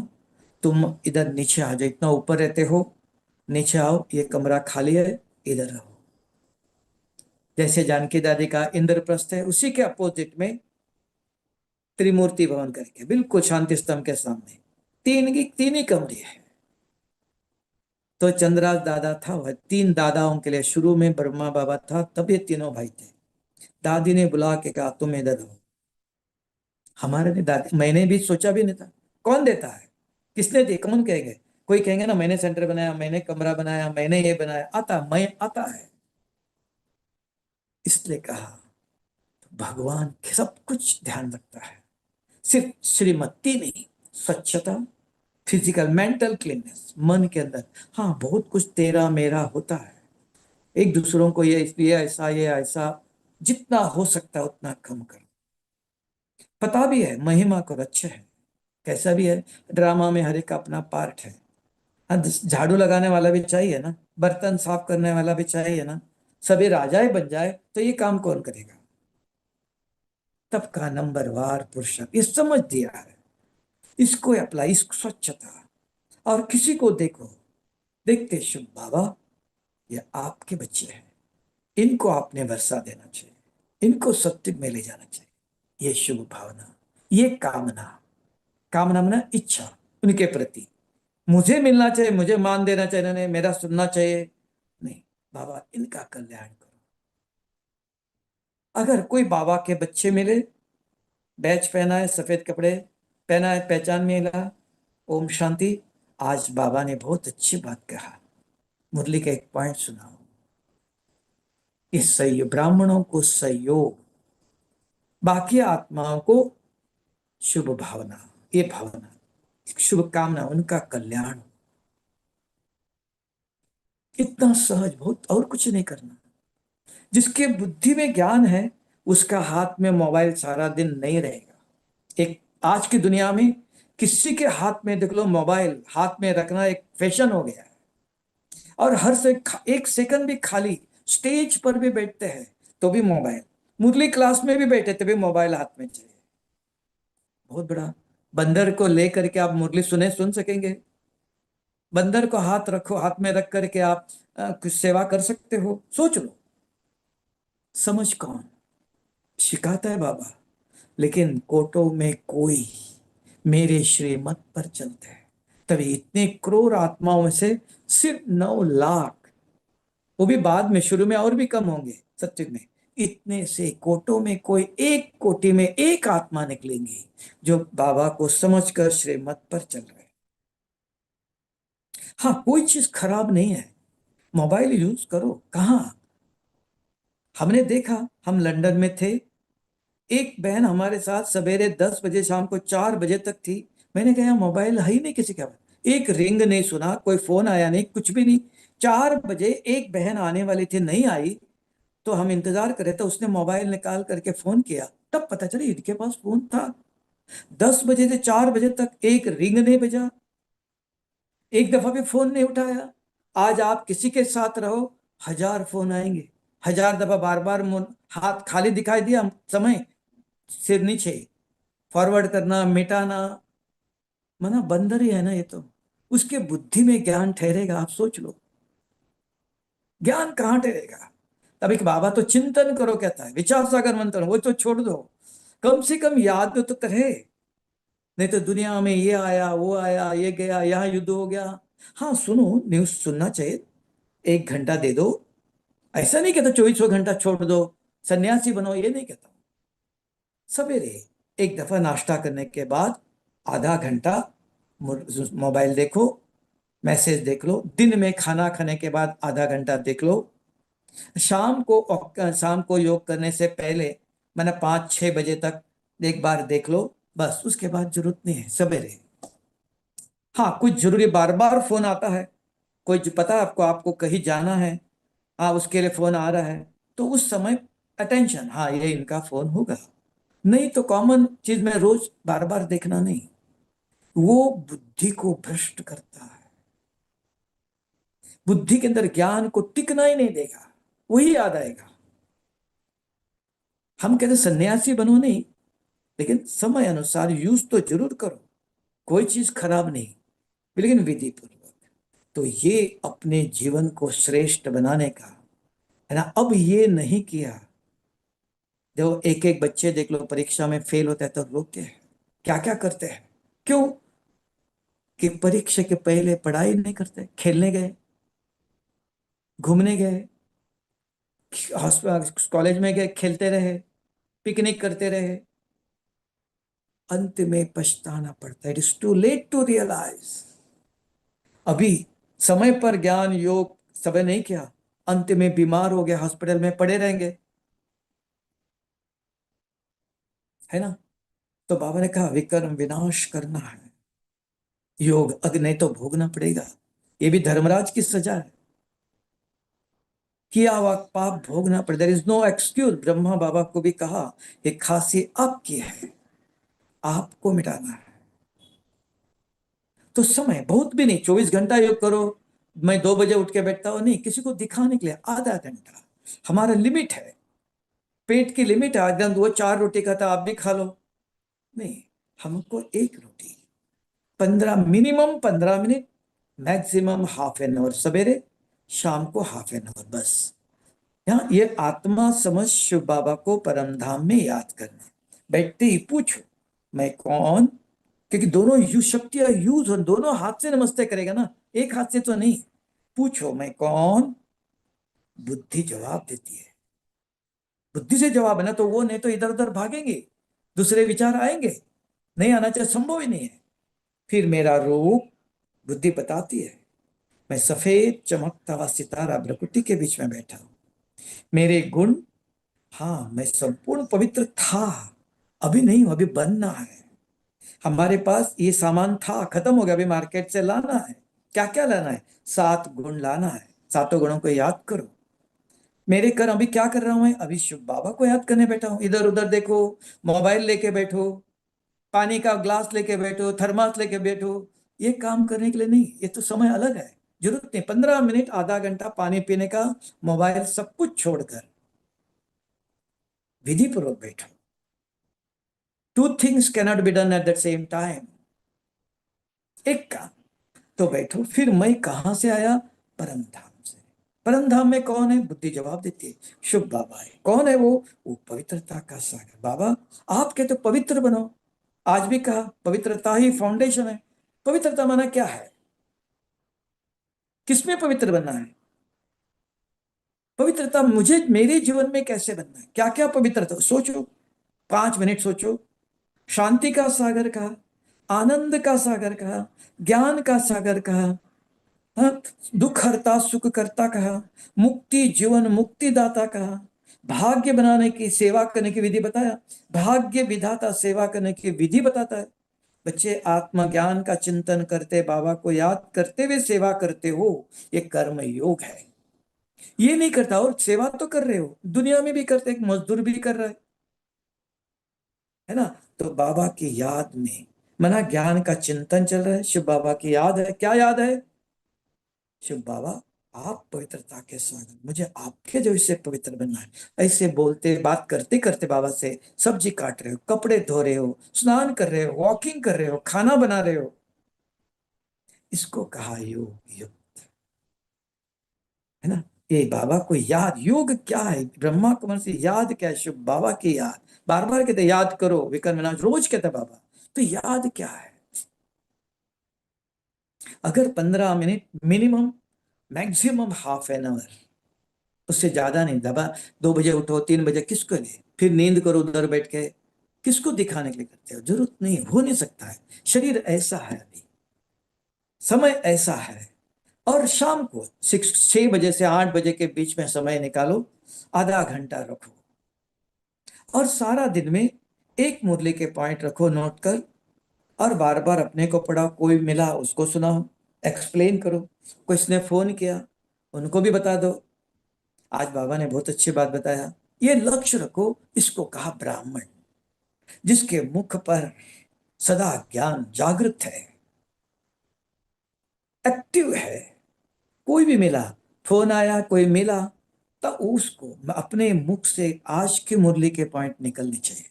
तुम इधर नीचे आ जाओ, इतना ऊपर रहते हो, नीचे आओ, ये कमरा खाली है, इधर रहो। जैसे जानकी दादी का इंद्रप्रस्थ है, उसी के अपोजिट में त्रिमूर्ति भवन करके, बिल्कुल शांति स्तंभ के सामने, तीन ही कमरे हैं। तो चंद्रास दादा था, वह तीन दादाओं के लिए, शुरू में ब्रह्मा बाबा था, तब ये तीनों भाई थे। दादी ने बुला के कहा तुम इधर रहो। हमारे ने दादी, मैंने भी सोचा भी नहीं था, कौन देता है, किसने दी, कौन कहेंगे? कोई कहेंगे ना मैंने सेंटर बनाया, मैंने कमरा बनाया, मैंने ये बनाया, आता, मैं आता है। इसलिए कहा भगवान सब कुछ ध्यान रखता है, सिर्फ श्रीमती नहीं, स्वच्छता, फिजिकल मेंटल क्लीननेस, मन के अंदर। हाँ, बहुत कुछ तेरा मेरा होता है, एक दूसरों को ये ऐसा, ये ऐसा, जितना हो सकता है उतना कम करो। पता भी है महिमा को अच्छे है, कैसा भी है, ड्रामा में हर एक का अपना पार्ट है। हाँ, झाड़ू लगाने वाला भी चाहिए ना, बर्तन साफ करने वाला भी चाहिए ना। सभी राजाए बन जाए तो ये काम कौन करेगा? तब का नंबर वार पुरुषार्थ ये समझ दिया है, इसको अप्लाई, इसको स्वच्छता। और किसी को देखो, देखते शुभ बाबा, ये आपके बच्चे हैं, इनको आपने वर्षा देना चाहिए, इनको सत्य में ले जाना चाहिए। ये शुभ भावना, ये कामना, कामना मना इच्छा उनके प्रति, मुझे मिलना चाहिए, मुझे मान देना चाहिए, नहीं मेरा सुनना चाहिए, नहीं, बाबा इनका कल्याण करो। अगर कोई बाबा के बच्चे मिले, बैच पहना है, सफेद कपड़े पहना है, पहचान मिला, ओम शांति, आज बाबा ने बहुत अच्छी बात कहा, मुरली का एक पॉइंट सुनाओ, इस सहयोग, ब्राह्मणों को सहयोग, बाकी आत्माओं को शुभ भावना, ये भावना, शुभ कामना, उनका कल्याण। इतना सहज, बहुत, और कुछ नहीं करना। जिसके बुद्धि में ज्ञान है, उसका हाथ में मोबाइल सारा दिन नहीं रहेगा। एक आज की दुनिया में किसी के हाथ में देख लो, मोबाइल हाथ में रखना एक फैशन हो गया है। और हर से एक सेकंड भी खाली, स्टेज पर भी बैठते हैं तो भी मोबाइल, मुरली क्लास में भी बैठे तभी मोबाइल हाथ में चाहिए। बहुत बड़ा, बंदर को लेकर के आप मुरली सुन सकेंगे? बंदर को हाथ रखो, हाथ में रख करके आप कुछ सेवा कर सकते हो? सोच लो, समझ कौन? सिखाता है बाबा, लेकिन कोटों में कोई मेरे श्रीमत पर चलते हैं। तभी इतने क्रूर आत्माओं में से सिर्फ 9 लाख, वो भी बाद में, शुरू में और भी कम होंगे सत्युग में, इतने से कोटों में कोई 1 कोटि में एक आत्मा निकलेंगी जो बाबा को समझकर श्रीमत पर चल रहे हैं। हाँ, कोई चीज खराब नहीं है, मोबाइल यूज करो। कहाँ, हमने देखा, हम लंदन में थे, एक बहन हमारे साथ सवेरे 10 बजे शाम को 4 बजे तक थी। मैंने कहा मोबाइल है ही नहीं किसी का, एक रिंग नहीं सुना, कोई फोन आया नहीं, कुछ भी नहीं। 4 बजे एक बहन आने वाली थी, नहीं आई, तो हम इंतजार कर रहे थे, उसने मोबाइल निकाल करके फोन किया, तब पता चला इनके पास फोन था। 10 बजे से 4 बजे तक एक रिंग नहीं बजा, एक दफा भी फोन नहीं उठाया। आज आप किसी के साथ रहो, 1000 फोन आएंगे, 1000 दफा बार बार हाथ खाली दिखाई दिया, समय सिर नीचे, फॉरवर्ड करना, मिटाना। मना बंदर ही है ना ये तो, उसके बुद्धि में ज्ञान ठहरेगा? आप सोच लो, ज्ञान कहाँ ठहरेगा? तभी कि बाबा तो चिंतन करो कहता है, विचार सागर मंथन, वो तो छोड़ दो, कम से कम याद तो करे। नहीं तो दुनिया में ये आया, वो आया, ये गया, यहाँ युद्ध हो गया। हाँ सुनो, न्यूज सुनना चाहिए, 1 घंटा दे दो, ऐसा नहीं कहता 2400 घंटा छोड़ दो, सन्यासी बनो, ये नहीं कहता। सवेरे एक दफा नाश्ता करने के बाद आधा घंटा मोबाइल देखो, मैसेज देख लो, दिन में खाना खाने के बाद आधा घंटा देख लो, शाम को योग करने से पहले मैंने 5-6 बजे तक एक बार देख लो, बस उसके बाद जरूरत नहीं है सवेरे। हाँ, कुछ जरूरी बार बार फोन आता है, कोई जो पता है आपको, आपको कहीं जाना है, हाँ उसके लिए फोन आ रहा है, तो उस समय अटेंशन, हाँ ये इनका फोन होगा। नहीं तो कॉमन चीज में रोज बार बार देखना नहीं, वो बुद्धि को भ्रष्ट करता है, बुद्धि के अंदर ज्ञान को टिकना ही नहीं देगा, वही याद आएगा। हम कहते सन्यासी बनो नहीं, लेकिन समय अनुसार यूज तो जरूर करो, कोई चीज खराब नहीं, लेकिन विधि पूर्वक। तो ये अपने जीवन को श्रेष्ठ बनाने का है ना। अब ये नहीं किया, जो एक एक बच्चे देख लो परीक्षा में फेल होता है तो रोकते हैं, क्या क्या करते हैं, क्यों? कि परीक्षा के पहले पढ़ाई नहीं करते, खेलने गए, घूमने गए, कॉलेज में गए, खेलते रहे, पिकनिक करते रहे, अंत में पछताना पड़ता है। It is too late to realise. अभी समय पर ज्ञान योग समय नहीं किया, अंत में बीमार हो गया, हॉस्पिटल में पड़े रहेंगे, है ना। तो बाबा ने कहा विकर्म विनाश करना है, योग अग्नि तो भोगना पड़ेगा, ये भी धर्मराज की सजा है, किया हुआ पाप भोगना पड़े, there is no excuse. Brahma Baba को भी कहा, ये खांसी आपकी है, आपको मिटाना है। तो समय बहुत भी नहीं, 24 घंटा योग करो, मैं 2 बजे उठ के बैठता हूं, नहीं, किसी को दिखाने के लिए आधा घंटा हमारा लिमिट है, पेट की लिमिट है। एकदम वो 4 रोटी खाता, आप भी खा लो, नहीं, हमको एक रोटी, 15 minimum 15 minute, maximum ½ an hour, सवेरे शाम को ½ एन आवर बस। यहाँ ये आत्मा समझ शिव बाबा को परम धाम में याद करना, बैठते ही पूछो मैं कौन, क्योंकि दोनों शक्तियां यूज हो, दोनों हाथ से नमस्ते करेगा ना, एक हाथ से तो नहीं। पूछो मैं कौन, बुद्धि जवाब देती है, बुद्धि से जवाब है ना, तो वो नहीं तो इधर उधर भागेंगे, दूसरे विचार आएंगे, नहीं आना चाहिए, संभव ही नहीं है। फिर मेरा रूप, बुद्धि बताती है, मैं सफेद चमकता हुआ सितारा भ्रकुटी के बीच में बैठा हूं, मेरे गुण, हाँ मैं संपूर्ण पवित्र था, अभी नहीं हूं, अभी बनना है। हमारे पास ये सामान था, खत्म हो गया, अभी मार्केट से लाना है। क्या क्या लाना है? 7 गुण लाना है, सातों गुणों को याद करो। मेरे कर अभी क्या कर रहा हूं मैं? अभी शिव बाबा को याद करने बैठा हूं। इधर उधर देखो, मोबाइल लेके बैठो, पानी का ग्लास लेके बैठो, थर्मास लेके बैठो, ये काम करने के लिए नहीं, ये तो समय अलग है, जरूरत नहीं। 15 मिनट आधा घंटा पानी पीने का, मोबाइल सब कुछ छोड़कर विधि पूर्वक बैठो। 2 things cannot be done at the same time, एक काम, तो बैठो। फिर मैं कहां से आया? परम धाम से। परम धाम में कौन है? बुद्धि जवाब देती है, शुभ बाबा है। कौन है वो पवित्रता का सागर। बाबा आप कहते तो पवित्र बनो। आज भी कहा पवित्रता ही फाउंडेशन है। पवित्रता माना क्या है? किसमें पवित्र बनना है? पवित्रता मुझे मेरे जीवन में कैसे बनना है? क्या क्या पवित्रता? सोचो, 5 मिनट सोचो। शांति का सागर कहा, आनंद का सागर कहा, ज्ञान का सागर कहा, हाँ, दुख हरता सुख करता कहा, मुक्ति जीवन मुक्तिदाता कहा, भाग्य बनाने की सेवा करने की विधि बताया। भाग्य विधाता सेवा करने की विधि बताता है। बच्चे आत्मज्ञान का चिंतन करते, बाबा को याद करते हुए सेवा करते हो, ये कर्म योग है। ये नहीं करता और सेवा तो कर रहे हो, दुनिया में भी करते, एक मजदूर भी कर रहा है ना। तो बाबा की याद में मना ज्ञान का चिंतन चल रहा है, शिव बाबा की याद है। क्या याद है? शिव बाबा आप पवित्रता के सागर, मुझे आपके जो इससे पवित्र बनना है। ऐसे बोलते बात करते करते बाबा से सब्जी काट रहे हो, कपड़े धो रहे हो, स्नान कर रहे हो, वॉकिंग कर रहे हो, खाना बना रहे हो, इसको कहा योग। योग है ना। ये बाबा को याद, योग क्या है? ब्रह्मा कुमार से याद क्या है? शिव बाबा की याद। बार बार कहते याद करो, विक्रम रोज कहते बाबा। तो याद क्या है? अगर 15 minute minimum, maximum half an hour, उससे ज्यादा नहीं। दबा 2 बजे उठो, 3 बजे किसको लिए? फिर नींद करो उधर बैठ के, किसको दिखाने के लिए करते हो? जरूरत नहीं, हो नहीं सकता है। शरीर ऐसा है, अभी समय ऐसा है। और शाम को 6 बजे से 8 बजे के बीच में समय निकालो, आधा घंटा रखो। और सारा दिन में एक मुरली के पॉइंट रखो नोट कर, और बार बार अपने को पढ़ाओ। कोई मिला उसको सुनाओ, एक्सप्लेन करो। किसने फोन किया उनको भी बता दो, आज बाबा ने बहुत अच्छी बात बताया। ये लक्ष्य रखो। इसको कहा ब्राह्मण, जिसके मुख पर सदा ज्ञान जागृत है, एक्टिव है। कोई भी मिला, फोन आया, कोई मिला, तो उसको अपने मुख से आज की मुरली के पॉइंट निकलने चाहिए।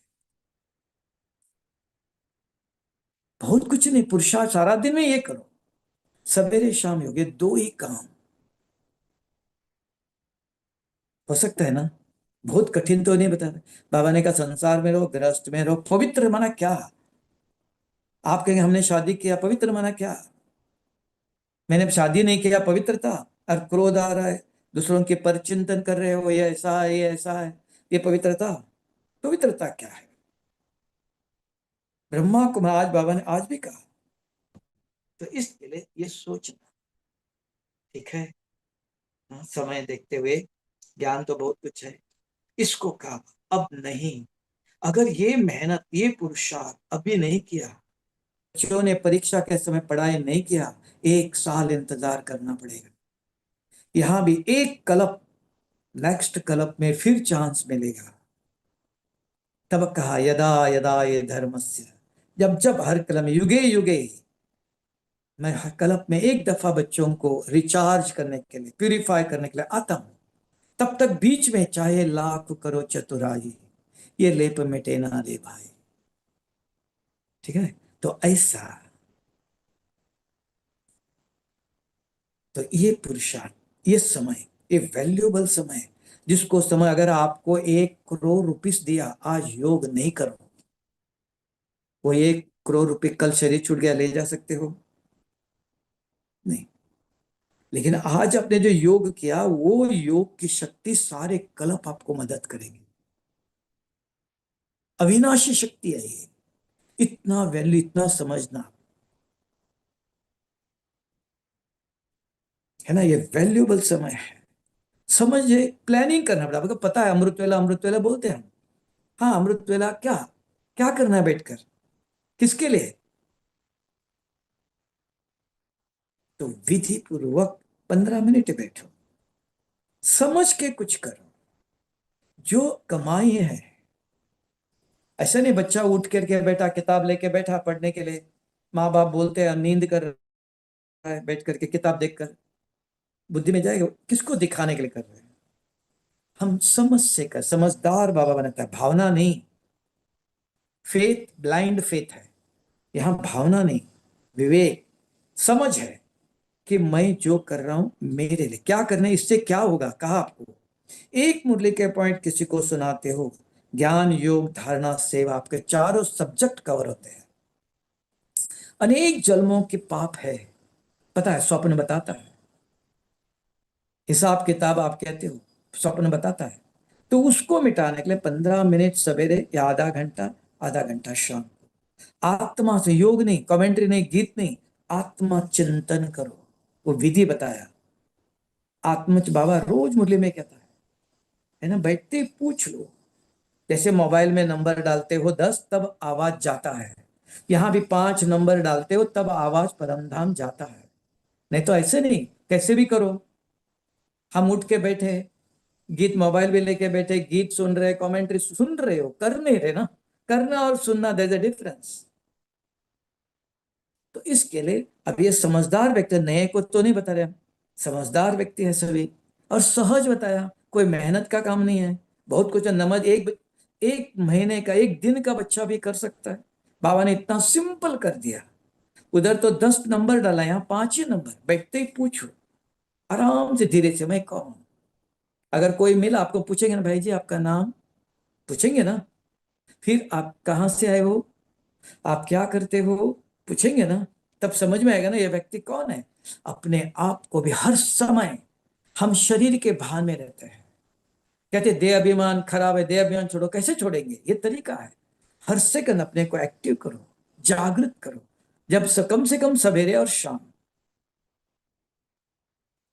बहुत कुछ नहीं, पुरुषार्थ सारा दिन में ये करो, सवेरे शाम हो गए, 2 ही काम। हो सकता है ना? बहुत कठिन तो नहीं बता रहे। बाबा ने कहा संसार में रहो, गृहस्थ में रहो। पवित्र माना क्या? आप कहेंगे हमने शादी किया, पवित्र माना क्या? मैंने शादी नहीं किया, पवित्रता? और क्रोध आ रहा है, दूसरों के पर चिंतन कर रहे हो, ये ऐसा है, ये ऐसा है, ये पवित्रता? पवित्रता क्या है? ब्रह्मा को आज बाबा ने आज भी कहा। तो इसके लिए ये सोचना ठीक है। हाँ, समय देखते हुए, ज्ञान तो बहुत कुछ है, इसको कहा अब नहीं। अगर ये मेहनत, ये पुरुषार्थ अभी नहीं किया, बच्चों ने परीक्षा के समय पढ़ाई नहीं किया, 1 साल इंतजार करना पड़ेगा। यहां भी एक कल्प, नेक्स्ट कल्प में फिर चांस मिलेगा। तब कहा यदा यदा ये धर्मस्य, जब जब हर कलम, युगे युगे, मैं हर कल्प में एक दफा बच्चों को रिचार्ज करने के लिए, प्यूरिफाई करने के लिए आता हूं। तब तक बीच में चाहे लाख करो चतुराई, ये लेप मिटे ना रे भाई। ठीक है। तो ऐसा, तो ये पुरुषार्थ, ये समय, ये वैल्यूएबल समय, जिसको समय, अगर आपको 1 करोड़ रुपीस दिया, आज योग नहीं करो, वो 1 करोड़ रुपए कल शरीर छूट गया ले जा सकते हो? नहीं। लेकिन आज आपने जो योग किया, वो योग की शक्ति सारे कल्प आपको मदद करेगी। अविनाशी शक्ति है ये। इतना वैल्यू, इतना समझना है ना, ये वैल्यूएबल समय है। समझे, प्लानिंग करना पड़ा। आपको पता है अमृत वेला बोलते हैं हम। हाँ, अमृत वेला क्या, क्या करना है बैठकर, किसके लिए? तो विधि पूर्वक 15 मिनट बैठो, समझ के कुछ करो। जो कमाई है, ऐसा नहीं बच्चा उठ करके बैठा, किताब लेके बैठा पढ़ने के लिए, माँ बाप बोलते हैं नींद कर रहा है, बैठ करके किताब देखकर बुद्धि में जाएगा? किसको दिखाने के लिए कर रहे हैं? हम समझ से कर, समझदार बाबा बनाता है, भावना नहीं। फेथ ब्लाइंड फेथ है, यहां भावना नहीं, विवेक, समझ है। कि मैं जो कर रहा हूं मेरे लिए क्या करना है, इससे क्या होगा। कहा आपको एक मुरली के पॉइंट किसी को सुनाते हो, ज्ञान योग धारणा सेवा, आपके चारों सब्जेक्ट कवर होते हैं। अनेक जन्मों के पाप है, पता है, स्वप्न बताता है। हिसाब किताब आप कहते हो, स्वप्न बताता है। तो उसको मिटाने के लिए 15 मिनट सवेरे या आधा घंटा शाम को आत्मा से, योग नहीं, कमेंट्री नहीं, गीत नहीं, आत्मा चिंतन करो। वो विधि बताया। आत्मच बाबा रोज मुरली में कहता है ना, बैठते ही पूछ लो। जैसे मोबाइल में नंबर डालते हो 10, तब आवाज जाता है। यहां भी 5 नंबर डालते हो तब आवाज परमधाम जाता है। नहीं तो ऐसे नहीं, कैसे भी करो। हम उठ के बैठे, गीत मोबाइल भी लेके बैठे, गीत सुन रहे, कमेंट्री सुन रहे हो, कर नहीं रहे ना। करना और सुनना, देयर इज अ डिफरेंस। तो इसके लिए अब ये समझदार व्यक्ति, नए को तो नहीं बता रहे हम, समझदार व्यक्ति है सभी, और सहज बताया, कोई मेहनत का काम नहीं है। बहुत कुछ है, नमाज एक एक महीने का, एक दिन का बच्चा भी कर सकता है। बाबा ने इतना सिंपल कर दिया। उधर तो 10 नंबर डाला, यहाँ 5 ही नंबर, बैठते ही पूछो आराम से, धीरे से, मैं कौन हूं। अगर कोई मिला आपको, पूछेंगे ना, भाई जी आपका नाम, पूछेंगे ना। फिर आप कहाँ से आए हो, आप क्या करते हो, पूछेंगे ना। तब समझ में आएगा ना ये व्यक्ति कौन है। अपने आप को भी हर समय, हम शरीर के भान में रहते हैं। कहते देह अभिमान खराब है, देह अभिमान छोड़ो, कैसे छोड़ेंगे, ये तरीका है। हर सेकंड अपने को एक्टिव करो, जागृत करो, जब कम से कम सवेरे और शाम,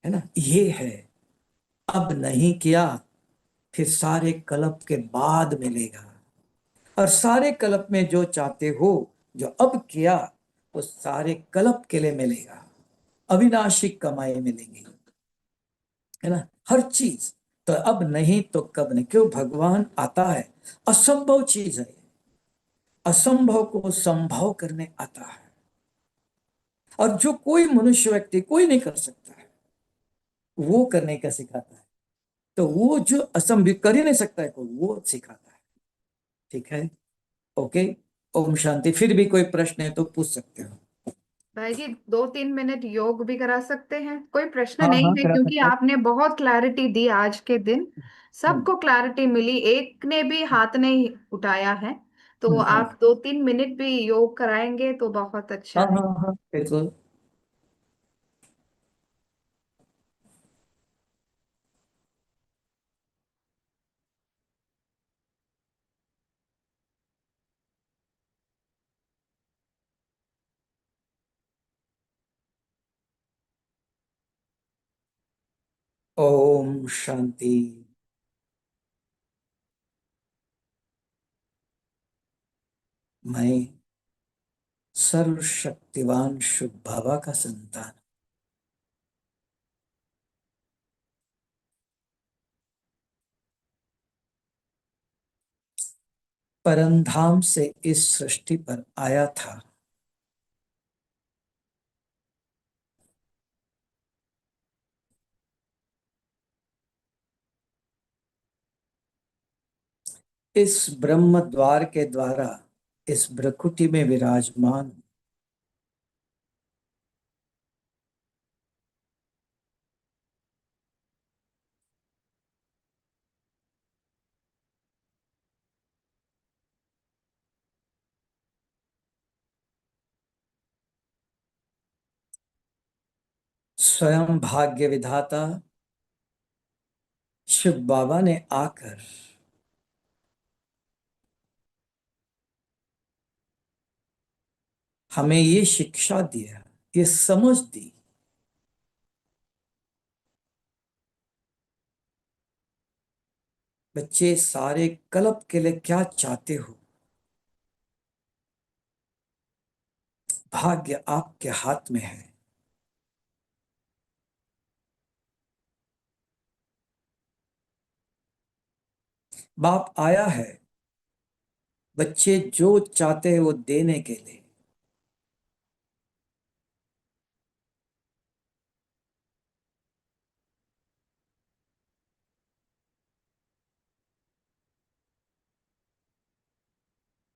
है ना, ये है। अब नहीं किया, फिर सारे कल्प के बाद मिलेगा। और सारे कल्प में जो चाहते हो, जो अब किया, वो सारे कल्प के लिए मिलेगा। अविनाशी कमाई मिलेंगी, है ना, हर चीज। तो अब नहीं तो कब नहीं, क्यों, भगवान आता है। असंभव चीज है, असंभव को संभव करने आता है। और जो कोई मनुष्य व्यक्ति कोई नहीं कर सकता है, वो करने का सिखाता है। तो वो जो असंभव कर ही नहीं सकता है कोई, वो सिखाता है। ठीक है, ओके। ओम शांति। फिर भी कोई प्रश्न है तो पूछ सकते हो। भाई जी 2-3 मिनट योग भी करा सकते हैं, कोई प्रश्न हाँ नहीं हाँ, है, करा क्योंकि सकते हो। आपने बहुत क्लैरिटी दी आज के दिन। हम्म सबको क्लैरिटी मिली, एक ने भी हाथ नहीं उठाया है। तो हम्म। आप 2-3 मिनट भी योग कराएंगे तो बहुत अच्छा हाँ है। हाँ हाँ, बिल्कुल। ओम शांति। मैं सर्वशक्तिवान शुभ बाबा का संतान, परमधाम से इस सृष्टि पर आया था। इस ब्रह्म द्वार के द्वारा इस भ्रकुटी में विराजमान, स्वयं भाग्य विधाता शिव बाबा ने आकर हमें ये शिक्षा दिया, ये समझ दी। बच्चे सारे कल्प के लिए क्या चाहते हो, भाग्य आपके हाथ में है। बाप आया है बच्चे जो चाहते हैं वो देने के लिए।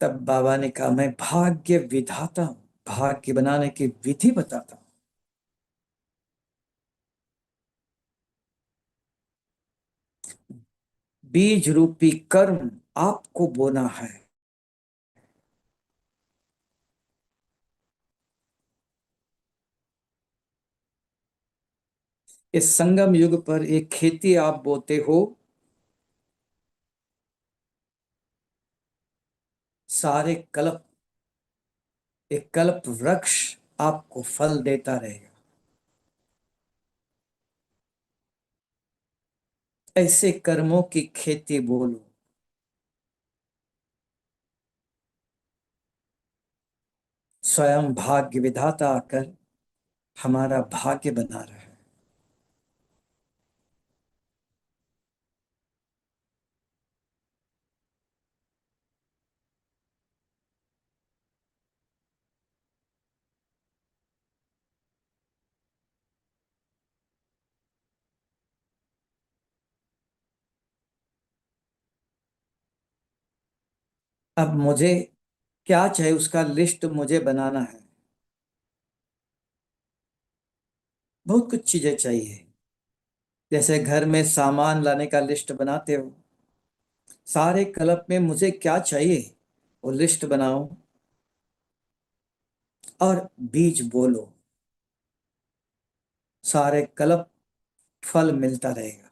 तब बाबा ने कहा मैं भाग्य विधाता हूं, भाग्य बनाने की विधि बताता हूं। बीज रूपी कर्म आपको बोना है। इस संगम युग पर एक खेती आप बोते हो, सारे कल्प, एक कल्प वृक्ष आपको फल देता रहेगा। ऐसे कर्मों की खेती बोलो। स्वयं भाग्य विधाता आकर हमारा भाग्य बना रहा है। अब मुझे क्या चाहिए उसका लिस्ट मुझे बनाना है। बहुत कुछ चीजें चाहिए, जैसे घर में सामान लाने का लिस्ट बनाते हो। सारे क्लब में मुझे क्या चाहिए वो लिस्ट बनाओ और बीज बोलो, सारे क्लब फल मिलता रहेगा।